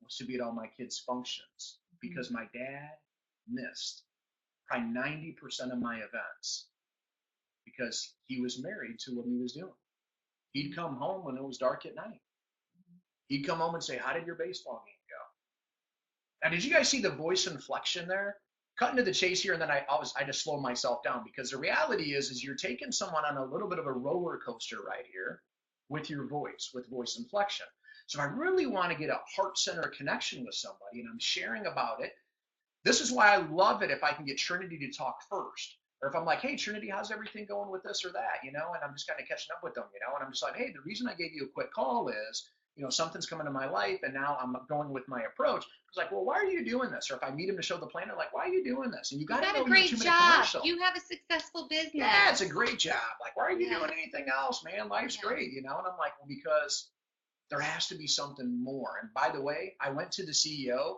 was to be at all my kids' functions, because my dad missed probably 90% of my events because he was married to what he was doing. He'd come home when it was dark at night. He'd come home and say, how did your baseball game go? Now, did you guys see the voice inflection there? Cutting to the chase here, and then I just slow myself down, because the reality is you're taking someone on a little bit of a roller coaster right here with your voice, with voice inflection. So if I really want to get a heart-centered connection with somebody and I'm sharing about it, this is why I love it if I can get Trinity to talk first. Or if I'm like, hey, Trinity, how's everything going with this or that, you know, and I'm just kind of catching up with them, you know, and I'm just like, hey, the reason I gave you a quick call is, you know, something's coming to my life, and now I'm going with my approach. It's like, well, why are you doing this? Or if I meet him to show the plan, they're like, why are you doing this? And you got to know your 2-minute commercial. You have a successful business. Yeah, it's a great job. Like, why are you doing anything else, man? Life's great, you know? And I'm like, well, because there has to be something more. And by the way, I went to the CEO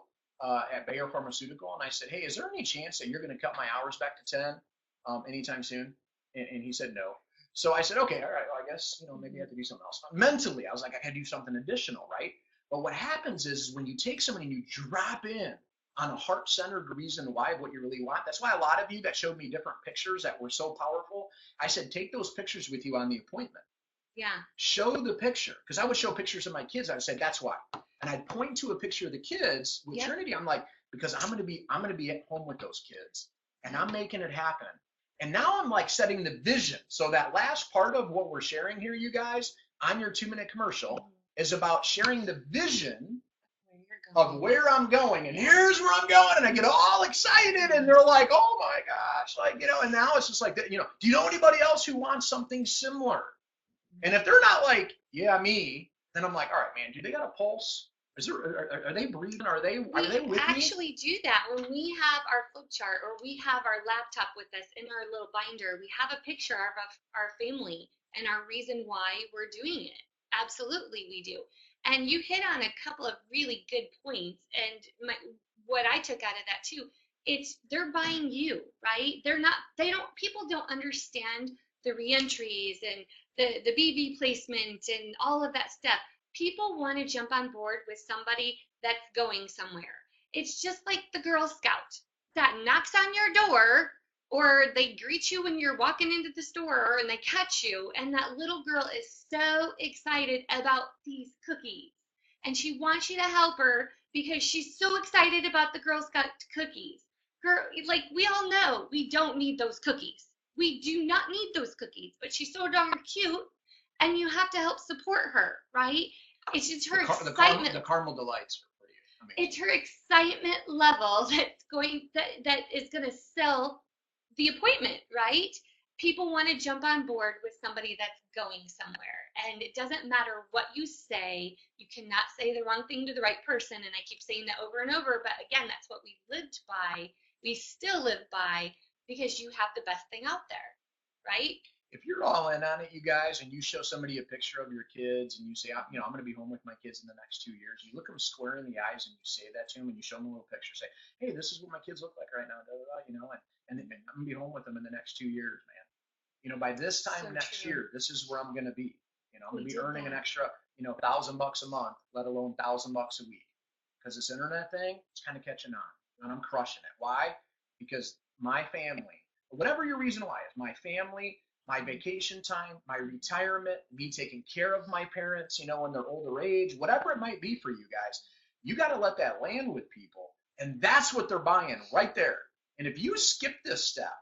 at Bayer Pharmaceutical, and I said, hey, is there any chance that you're going to cut my hours back to 10 anytime soon? And he said no. So I said, okay, all right, well, I guess, you know, maybe I have to do something else. Mentally, I was like, I got to do something additional, right? But what happens is when you take someone and you drop in on a heart-centered reason why of what you really want, that's why a lot of you that showed me different pictures that were so powerful, I said, take those pictures with you on the appointment. Yeah. Show the picture, because I would show pictures of my kids. I would say, that's why. And I'd point to a picture of the kids with Trinity. I'm like, because I'm going to be at home with those kids, and I'm making it happen. And now I'm like setting the vision. So that last part of what we're sharing here, you guys, on your 2-minute commercial is about sharing the vision of where I'm going. And here's where I'm going. And I get all excited, and they're like, oh my gosh, like, you know, and now it's just like, you know, do you know anybody else who wants something similar? And if they're not like, yeah, me, then I'm like, all right, man, do they got a pulse? Are they breathing? Are they with me? We actually do that when we have our flip chart, or we have our laptop with us in our little binder. We have a picture of our family and our reason why we're doing it. Absolutely, we do. And you hit on a couple of really good points. And what I took out of that too, they're buying you, right? People don't understand the reentries and the BB placement and all of that stuff. People want to jump on board with somebody that's going somewhere. It's just like the Girl Scout that knocks on your door, or they greet you when you're walking into the store, and they catch you, and that little girl is so excited about these cookies, and she wants you to help her because she's so excited about the Girl Scout cookies. Like, we all know we don't need those cookies. We do not need those cookies, but she's so darn cute, and you have to help support her, right? It's just her excitement. The caramel delights are pretty amazing. It's her excitement level that is going to sell the appointment, right? people want to jump on board with somebody that's going somewhere. And it doesn't matter what you say. You cannot say the wrong thing to the right person. And I keep saying that over and over. But again, that's what we lived by. We still live by, because you have the best thing out there, right? If you're all in on it, you guys, and you show somebody a picture of your kids and you say, I'm going to be home with my kids in the next 2 years, you look them square in the eyes and you say that to them, and you show them a little picture, say, hey, this is what my kids look like right now, and I'm going to be home with them in the next 2 years, man. By this time next year, this is where I'm going to be. I'm going to be earning an extra, $1,000 a month, let alone $1,000 a week, because this internet thing is kind of catching on, and I'm crushing it. Why? Because my family, whatever your reason why is, my family, my vacation time, my retirement, me taking care of my parents, in their older age, whatever it might be for you guys, you got to let that land with people. And that's what they're buying right there. And if you skip this step,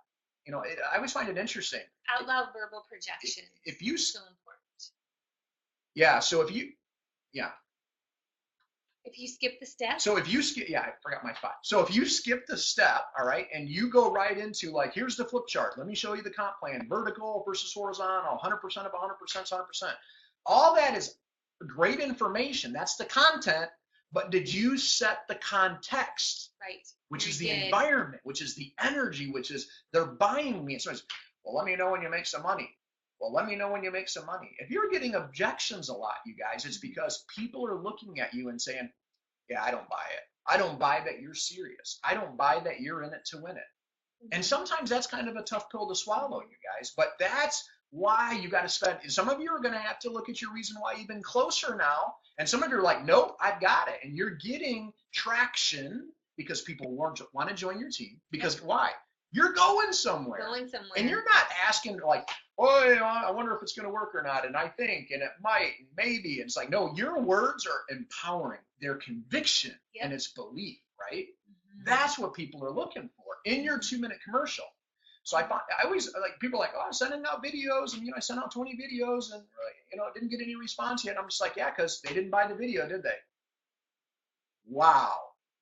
I always find it interesting. Out loud verbal projection. If you, so important. Yeah. So if you skip the step. So if you skip, I forgot my spot. So if you skip the step, all right, and you go right into here's the flip chart. Let me show you the comp plan, vertical versus horizontal, 100% of 100%, 100%. All that is great information. That's the content. But did you set the context? Right. Which is the environment, which is the energy, which is they're buying me. So it's, well, let me know when you make some money. Well, let me know when you make some money. If you're getting objections a lot, you guys, it's because people are looking at you and saying, yeah, I don't buy it. I don't buy that you're serious. I don't buy that you're in it to win it. And sometimes that's kind of a tough pill to swallow, you guys. But that's why you got to spend. Some of you are going to have to look at your reason why you've been closer now. And some of you are like, nope, I've got it. And you're getting traction because people want to join your team. Because why? You're going somewhere. And you're not asking oh, I wonder if it's going to work or not. And I think, and it might, maybe. And it's like, no, your words are empowering their conviction and its belief, right? That's what people are looking for in your 2-minute commercial. So I always people are like, oh, I'm sending out videos, and I sent out 20 videos, and didn't get any response yet. And I'm just like, yeah, because they didn't buy the video, did they? Wow,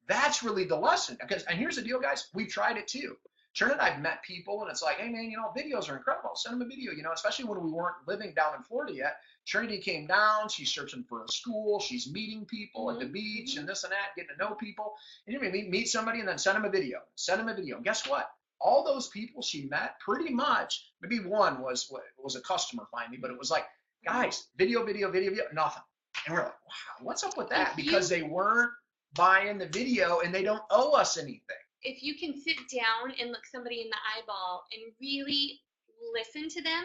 that's really the lesson. And here's the deal, guys, we've tried it too. Trina and I've met people, and it's like, hey man, videos are incredible. Send them a video, especially when we weren't living down in Florida yet. Trinity came down. She's searching for a school. She's meeting people at the beach and this and that, getting to know people. And you meet somebody and then send them a video. Send them a video. And guess what? All those people she met, pretty much, maybe one was a customer finally, but it was like, guys, video, nothing. And we're like, wow, what's up with that? Because they weren't buying the video, and they don't owe us anything. If you can sit down and look somebody in the eyeball and really listen to them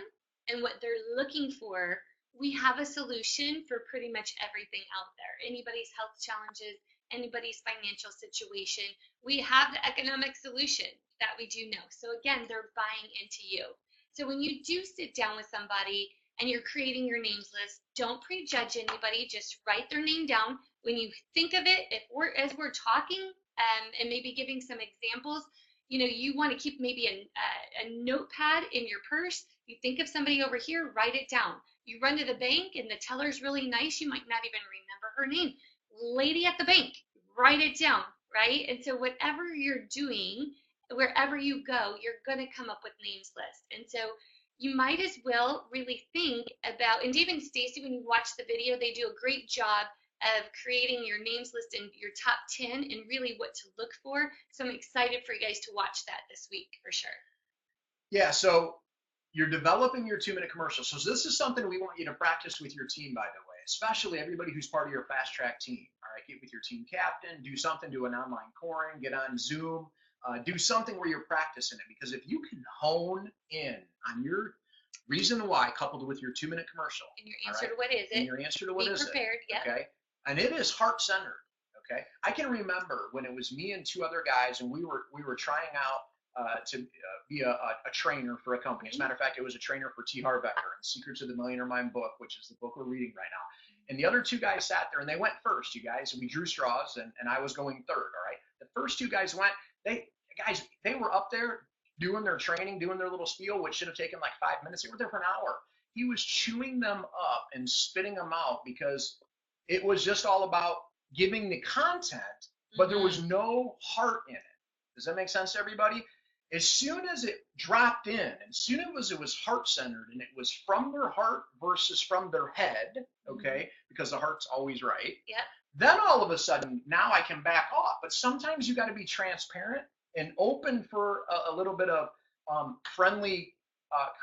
and what they're looking for, we have a solution for pretty much everything out there. Anybody's health challenges, anybody's financial situation, we have the economic solution that we do know. So again, they're buying into you. So when you do sit down with somebody and you're creating your names list, don't prejudge anybody. Just write their name down. When you think of it, as we're talking, and maybe giving some examples, you want to keep maybe a notepad in your purse. You think of somebody over here, write it down. You run to the bank and the teller's really nice. You might not even remember her name. Lady at the bank, write it down, right? And so whatever you're doing, wherever you go, you're going to come up with names list. And so you might as well really think about, and Dave and Stacy, when you watch the video, they do a great job of creating your names list and your top 10 and really what to look for. So I'm excited for you guys to watch that this week for sure. Yeah, so you're developing your 2-minute commercial. So this is something we want you to practice with your team, by the way, especially everybody who's part of your fast track team. All right, get with your team captain, do something, do an online coring, get on Zoom, do something where you're practicing it. Because if you can hone in on your reason why coupled with your 2-minute commeral. And your answer to what is it? And your answer to what is it. Be prepared, yeah. Okay. And it is heart-centered, okay? I can remember when it was me and 2 other guys, and we were trying out to be a trainer for a company. As a matter of fact, it was a trainer for T. Harv Eker and Secrets of the Millionaire Mind book, which is the book we're reading right now. And the other 2 guys sat there, and they went first, you guys, and we drew straws, and I was going third, all right? The first 2 guys went. They were up there doing their training, doing their little spiel, which should have taken like 5 minutes. They were there for an hour. He was chewing them up and spitting them out because it was just all about giving the content, but there was no heart in it. Does that make sense to everybody? As soon as it dropped in, as soon as it was heart-centered and it was from their heart versus from their head, okay, because the heart's always right, Yep. then all of a sudden, now I can back off. But sometimes you got to be transparent and open for a little bit of friendly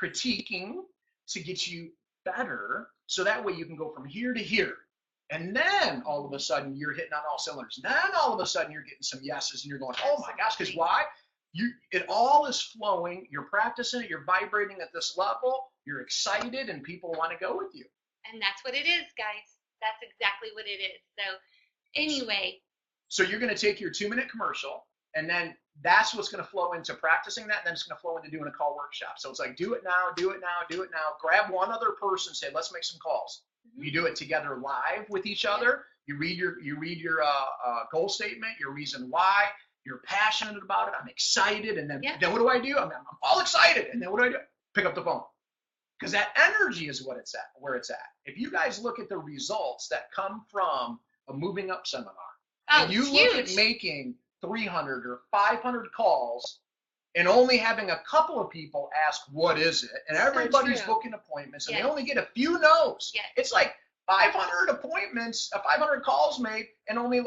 critiquing to get you better, so that way you can go from here to here. And then all of a sudden you're hitting on all cylinders. Then all of a sudden you're getting some yeses and you're going, oh my gosh, because why? It all is flowing. You're practicing it. You're vibrating at this level. You're excited, and people want to go with you. And that's what it is, guys. That's exactly what it is. So anyway. So you're going to take your 2-minute commercial, and then that's what's going to flow into practicing that, and then it's going to flow into doing a call workshop. So it's like, do it now, do it now, do it now. Grab one other person, say, let's make some calls. You do it together live with each other. You read your goal statement, your reason why. You're passionate about it. I'm excited. And then what do I do? I'm all excited. And then what do I do? Pick up the phone. Because that energy is what it's at, where it's at. If you guys look at the results that come from a moving up seminar, and you look at making 300 or 500 calls and only having a couple of people ask, what is it? And everybody's booking appointments, and they only get a few no's. It's like 500 appointments, 500 calls made, and only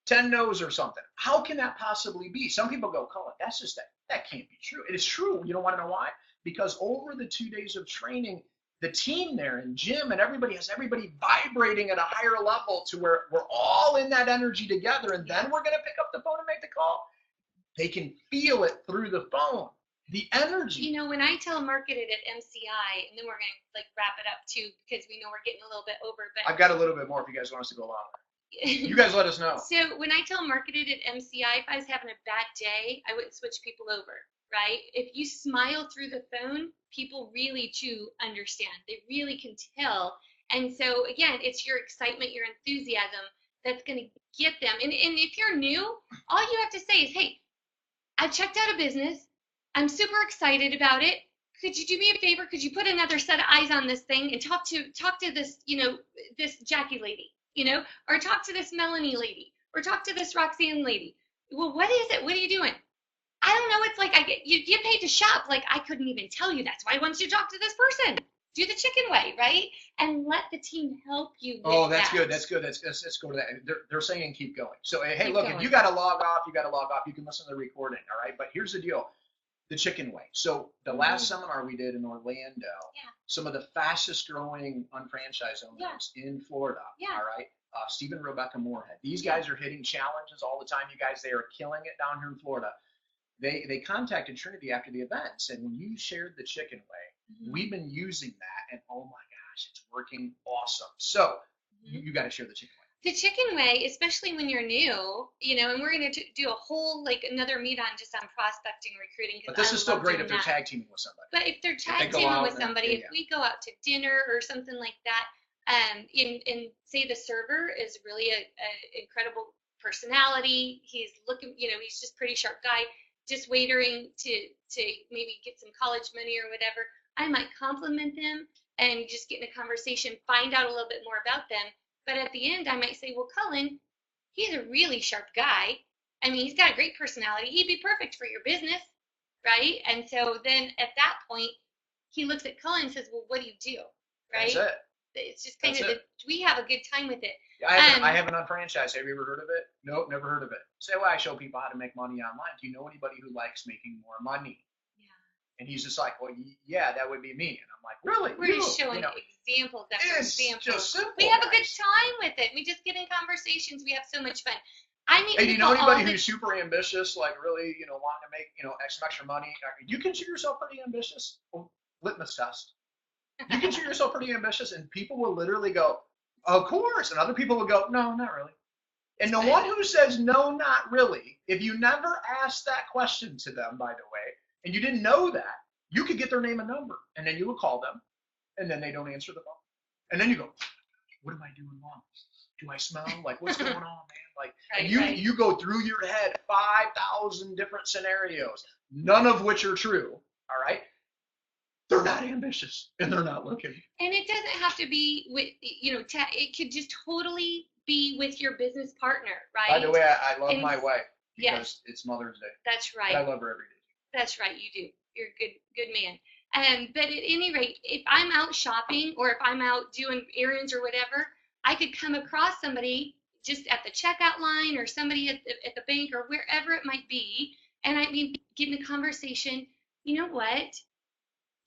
10 no's or something. How can that possibly be? Some people go, Colin, that's just that can't be true. It is true. You don't want to know why? Because over the 2 days of training, the team there and Jim and everybody has everybody vibrating at a higher level to where we're all in that energy together, and then we're going to pick up the phone and make the call. They can feel it through the phone, the energy. You know, when I telemarket it at MCI, and then we're going to wrap it up too, because we know we're getting a little bit over. But I've got a little bit more if you guys want us to go longer. You guys let us know. So when I telemarketed at MCI, if I was having a bad day, I wouldn't switch people over, right? If you smile through the phone, people really do understand. They really can tell. And so, again, it's your excitement, your enthusiasm that's going to get them. And if you're new, all you have to say is, hey, I've checked out a business. I'm super excited about it. Could you do me a favor? Could you put another set of eyes on this thing and talk to this, this Jackie lady, or talk to this Melanie lady, or talk to this Roxanne lady. Well, what is it? What are you doing? I don't know. It's like you get paid to shop. Like, I couldn't even tell you. That's why I want you to talk to this person. Do the chicken way, right? And let the team help you with that's that. good. That's good. Let's go to that. They're saying keep going. So, hey, look, if you got to log off, you can listen to the recording, all right? But here's the deal. The chicken way. So the last seminar we did in Orlando, some of the fastest growing unfranchised owners in Florida, all right? Steve and Rebecca Moorhead. These guys are hitting challenges all the time, you guys. They are killing it down here in Florida. They contacted Trinity after the event and said, when you shared the chicken way, we've been using that, and oh my gosh, it's working awesome. So you got to share the chicken way. The chicken way, especially when you're new, and we're going to do a whole, another meet on just on prospecting, recruiting. But this is still great if they're tag teaming with somebody. But if they're tag teaming with somebody, if we go out to dinner or something like that, and say the server is really a incredible personality, he's looking, he's just pretty sharp guy, just waitering to maybe get some college money or whatever, I might compliment them and just get in a conversation, find out a little bit more about them. But at the end, I might say, well, Cullen, he's a really sharp guy. I mean, he's got a great personality. He'd be perfect for your business, right? And so then at that point, he looks at Cullen and says, well, what do you do, right? That's it. It's just kind of, we have a good time with it. I haven't unfranchised. Have you ever heard of it? Nope, never heard of it. Say, well, I show people how to make money online. Do you know anybody who likes making more money? And he's just like, well, yeah, that would be me. And I'm like, really? We're just showing examples after examples. Just simple, we have a good time with it. We just get in conversations. We have so much fun. Hey, do you know anybody who's super ambitious, really, wanting to make, some extra money? You consider yourself pretty ambitious? Well, litmus test. You consider yourself pretty ambitious, and people will literally go, of course. And other people will go, no, not really. And the one who says, no, not really, if you never ask that question to them, by the way, and you didn't know that, you could get their name and number, and then you would call them, and then they don't answer the phone. And then you go, what am I doing wrong? Do I smell? What's going on, man? And you go through your head 5,000 different scenarios, none of which are true, all right? They're not ambitious, and they're not looking. And it doesn't have to be with, it could just totally be with your business partner, right? By the way, I love my wife because it's Mother's Day. That's right. But I love her every day. That's right, you do. You're a good man. But at any rate, if I'm out shopping or if I'm out doing errands or whatever, I could come across somebody just at the checkout line or somebody at the bank or wherever it might be, and I mean, get in a conversation. You know what?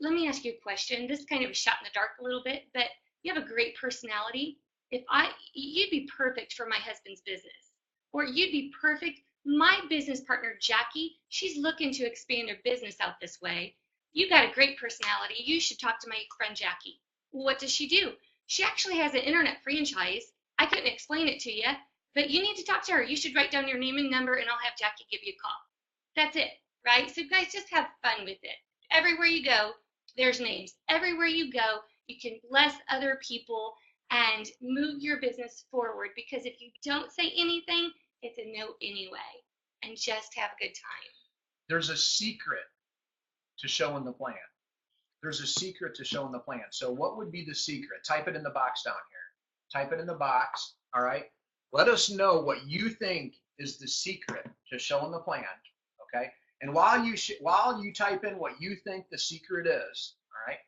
Let me ask you a question. This is kind of a shot in the dark a little bit, but you have a great personality. You'd be perfect for my husband's business, or you'd be perfect. My business partner, Jackie, she's looking to expand her business out this way. You got a great personality. You should talk to my friend Jackie. What does she do? She actually has an internet franchise. I couldn't explain it to you, but you need to talk to her. You should write down your name and number, and I'll have Jackie give you a call. That's it, right? So guys, just have fun with it. Everywhere you go, there's names. Everywhere you go, you can bless other people and move your business forward, because if you don't say anything, it's a no anyway. And just have a good time. There's a secret to showing the plan. There's a secret to showing the plan. So what would be the secret? Type it in the box down here. Type it in the box, all right? Let us know what you think is the secret to showing the plan, okay? And while you type in what you think the secret is, all right,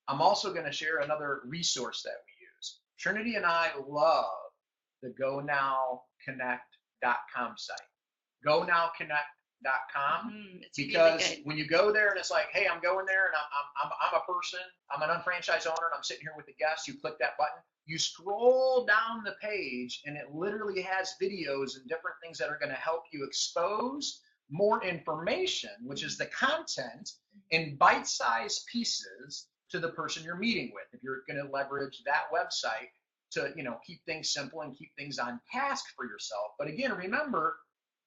I'm also going to share another resource that we use. Trinity and I love the GoNowConnect.com site. GoNowConnect.com, because really when you go there and it's like, hey, I'm going there and I'm a person, I'm an unfranchised owner, and I'm sitting here with the guest, you click that button, you scroll down the page, and it literally has videos and different things that are going to help you expose more information, which is the content, in bite-sized pieces to the person you're meeting with. If you're going to leverage that website to, keep things simple and keep things on task for yourself. But again, remember,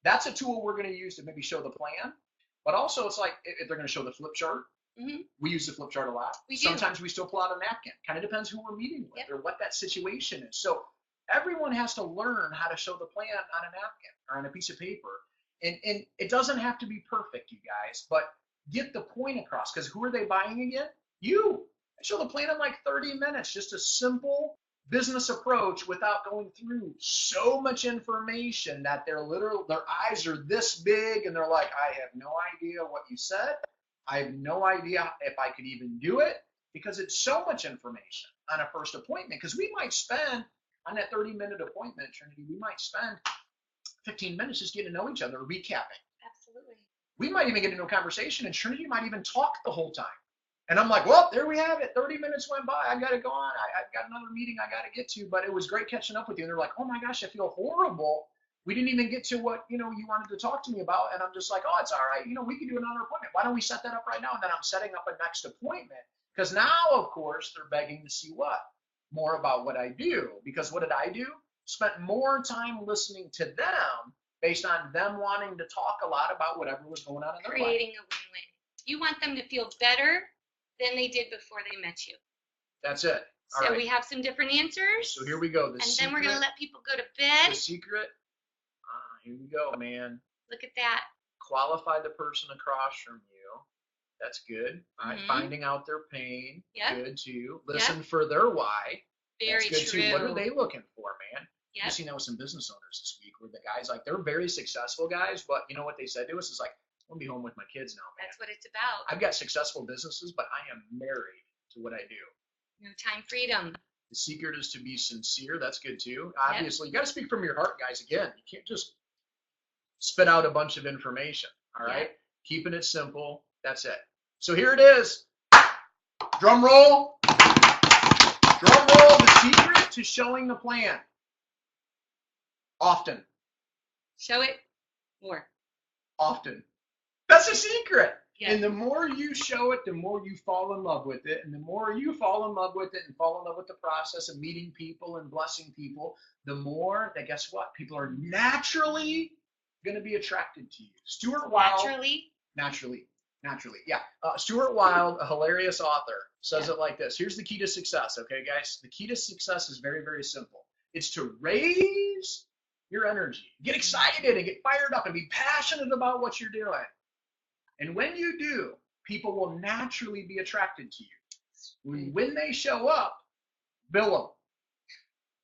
that's a tool we're going to use to maybe show the plan. But also, it's like if they're going to show the flip chart, we use the flip chart a lot. Sometimes we still pull out a napkin. Kind of depends who we're meeting with or what that situation is. So everyone has to learn how to show the plan on a napkin or on a piece of paper. And it doesn't have to be perfect, you guys, but get the point across. Because who are they buying again? You. I show the plan in like 30 minutes. Just a simple business approach without going through so much information that their eyes are this big and they're like, I have no idea what you said. I have no idea if I could even do it, because it's so much information on a first appointment. Because we might spend on that 30-minute appointment, Trinity, we might spend 15 minutes just getting to know each other, recapping. Absolutely. We might even get into a conversation, and Trinity might even talk the whole time. And I'm like, well, there we have it. 30 minutes went by. I got to go on. I've got another meeting I got to get to, but it was great catching up with you. And they're like, oh my gosh, I feel horrible. We didn't even get to what, you wanted to talk to me about. And I'm just like, oh, it's all right. We can do another appointment. Why don't we set that up right now? And then I'm setting up a next appointment, because now, of course, they're begging to see what? More about what I do. Because what did I do? Spent more time listening to them based on them wanting to talk a lot about whatever was going on in their life. Creating a win-win. You want them to feel better than they did before they met you. That's it. All right. We have some different answers. So here we go. Then we're going to let people go to bed. The secret. Here we go, man. Look at that. Qualify the person across from you. That's good. All right. Finding out their pain. Good too. Listen for their why. Very That's good true. too. What are they looking for, man? Yep. You've seen that with some business owners this week, where the guys, like, they're very successful guys, but you know what they said to us is like, I'm gonna be home with my kids now, man. That's what it's about. I've got successful businesses, but I am married to what I do. No time freedom. The secret is to be sincere. That's good too. Obviously, you got to speak from your heart, guys. Again, you can't just spit out a bunch of information. All right, keeping it simple. That's it. So here it is. Drum roll. Drum roll. The secret to showing the plan. Often. Show it more. Often. That's a secret. Yes. And the more you show it, the more you fall in love with it. And the more you fall in love with it and fall in love with the process of meeting people and blessing people, the more that, guess what? People are naturally going to be attracted to you. Stuart Wilde. Naturally. Yeah. Stuart Wilde, a hilarious author, says it like this. Here's the key to success, okay, guys? The key to success is very, very simple. It's to raise your energy. Get excited and get fired up and be passionate about what you're doing. And when you do, people will naturally be attracted to you. When they show up, bill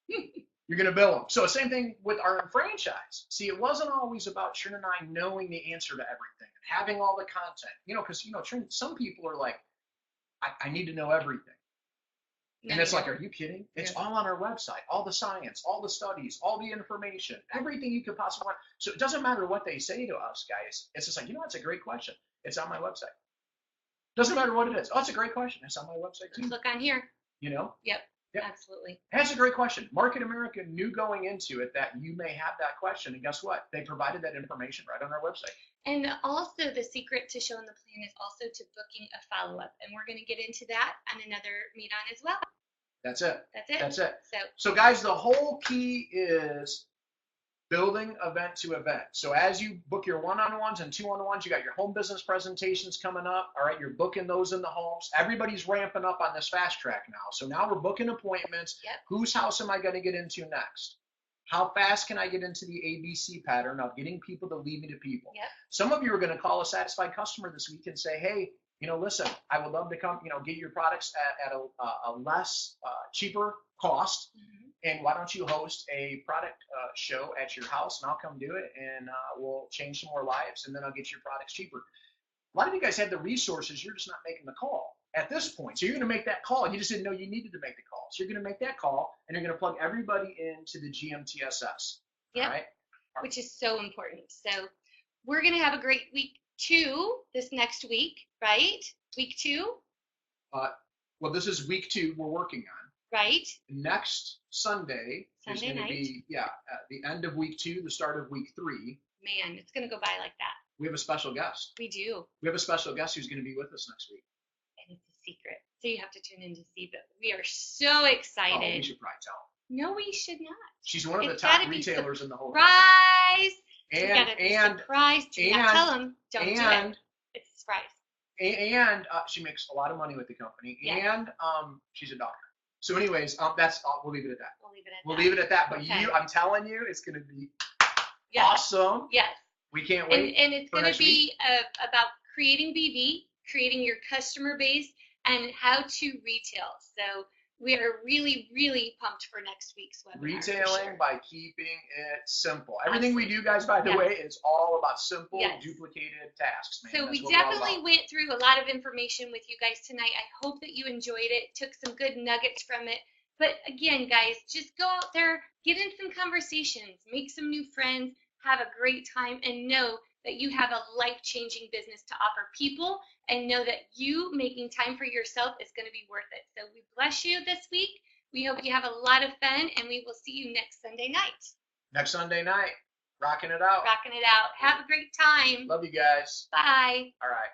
them. You're going to bill them. So same thing with our franchise. See, it wasn't always about Trin and I knowing the answer to everything and having all the content. Because Trin, some people are like, I need to know everything. And it's like, are you kidding? It's all on our website, all the science, all the studies, all the information, everything you could possibly want. So it doesn't matter what they say to us, guys. It's just like, that's a great question. It's on my website. Doesn't matter what it is. Oh, it's a great question. It's on my website too. Look on here. Yep. Absolutely. That's a great question. Market America knew going into it that you may have that question, and guess what? They provided that information right on our website. And also the secret to showing the plan is also to booking a follow-up, and we're going to get into that on another meet on as well. That's it. That's it. So guys, the whole key is building event to event. So as you book your one-on-ones and two-on-ones, you got your home business presentations coming up. All right, you're booking those in the homes. Everybody's ramping up on this fast track now. So now we're booking appointments. Yep. Whose house am I going to get into next? How fast can I get into the ABC pattern of getting people to lead me to people? Yep. Some of you are going to call a satisfied customer this week and say, hey, listen, I would love to come, get your products at a less cheaper cost. Mm-hmm. And why don't you host a product show at your house, and I'll come do it, and we'll change some more lives, and then I'll get your products cheaper. A lot of you guys have the resources. You're just not making the call at this point. So you're going to make that call. You just didn't know you needed to make the call. So you're going to make that call, and you're going to plug everybody into the GMTSS. Yep. All right? Which is so important. So we're going to have a great week 2 this next week, right? Week 2? Well, this is week 2 we're working on. Right. Next Sunday is going to be, the end of week 2, the start of week 3. Man, it's going to go by like that. We have a special guest. We do. We have a special guest who's going to be with us next week. And it's a secret. So you have to tune in to see. But we are so excited. Oh, we should probably tell them. No, we should not. She's one of the top retailers in the whole country. Surprise! And surprise. Do not tell them. Don't do it. It's a surprise. And she makes a lot of money with the company. Yes. And she's a doctor. So anyways, we'll leave it at that. We'll leave it at that. But okay. I'm telling you, it's going to be awesome. Yes. We can't wait. And it's going to be about creating BV, creating your customer base, and how to retail. So we are really, really pumped for next week's webinar. Retailing by keeping it simple. Everything we do, guys, by the way, is all about simple, duplicated tasks. Man. So we definitely went through a lot of information with you guys tonight. I hope that you enjoyed it, took some good nuggets from it. But again, guys, just go out there, get in some conversations, make some new friends, have a great time, and know that you have a life-changing business to offer people, and know that you making time for yourself is going to be worth it. So we bless you this week. We hope you have a lot of fun, and we will see you next Sunday night. Next Sunday night. Rocking it out. Have a great time. Love you guys. Bye. All right.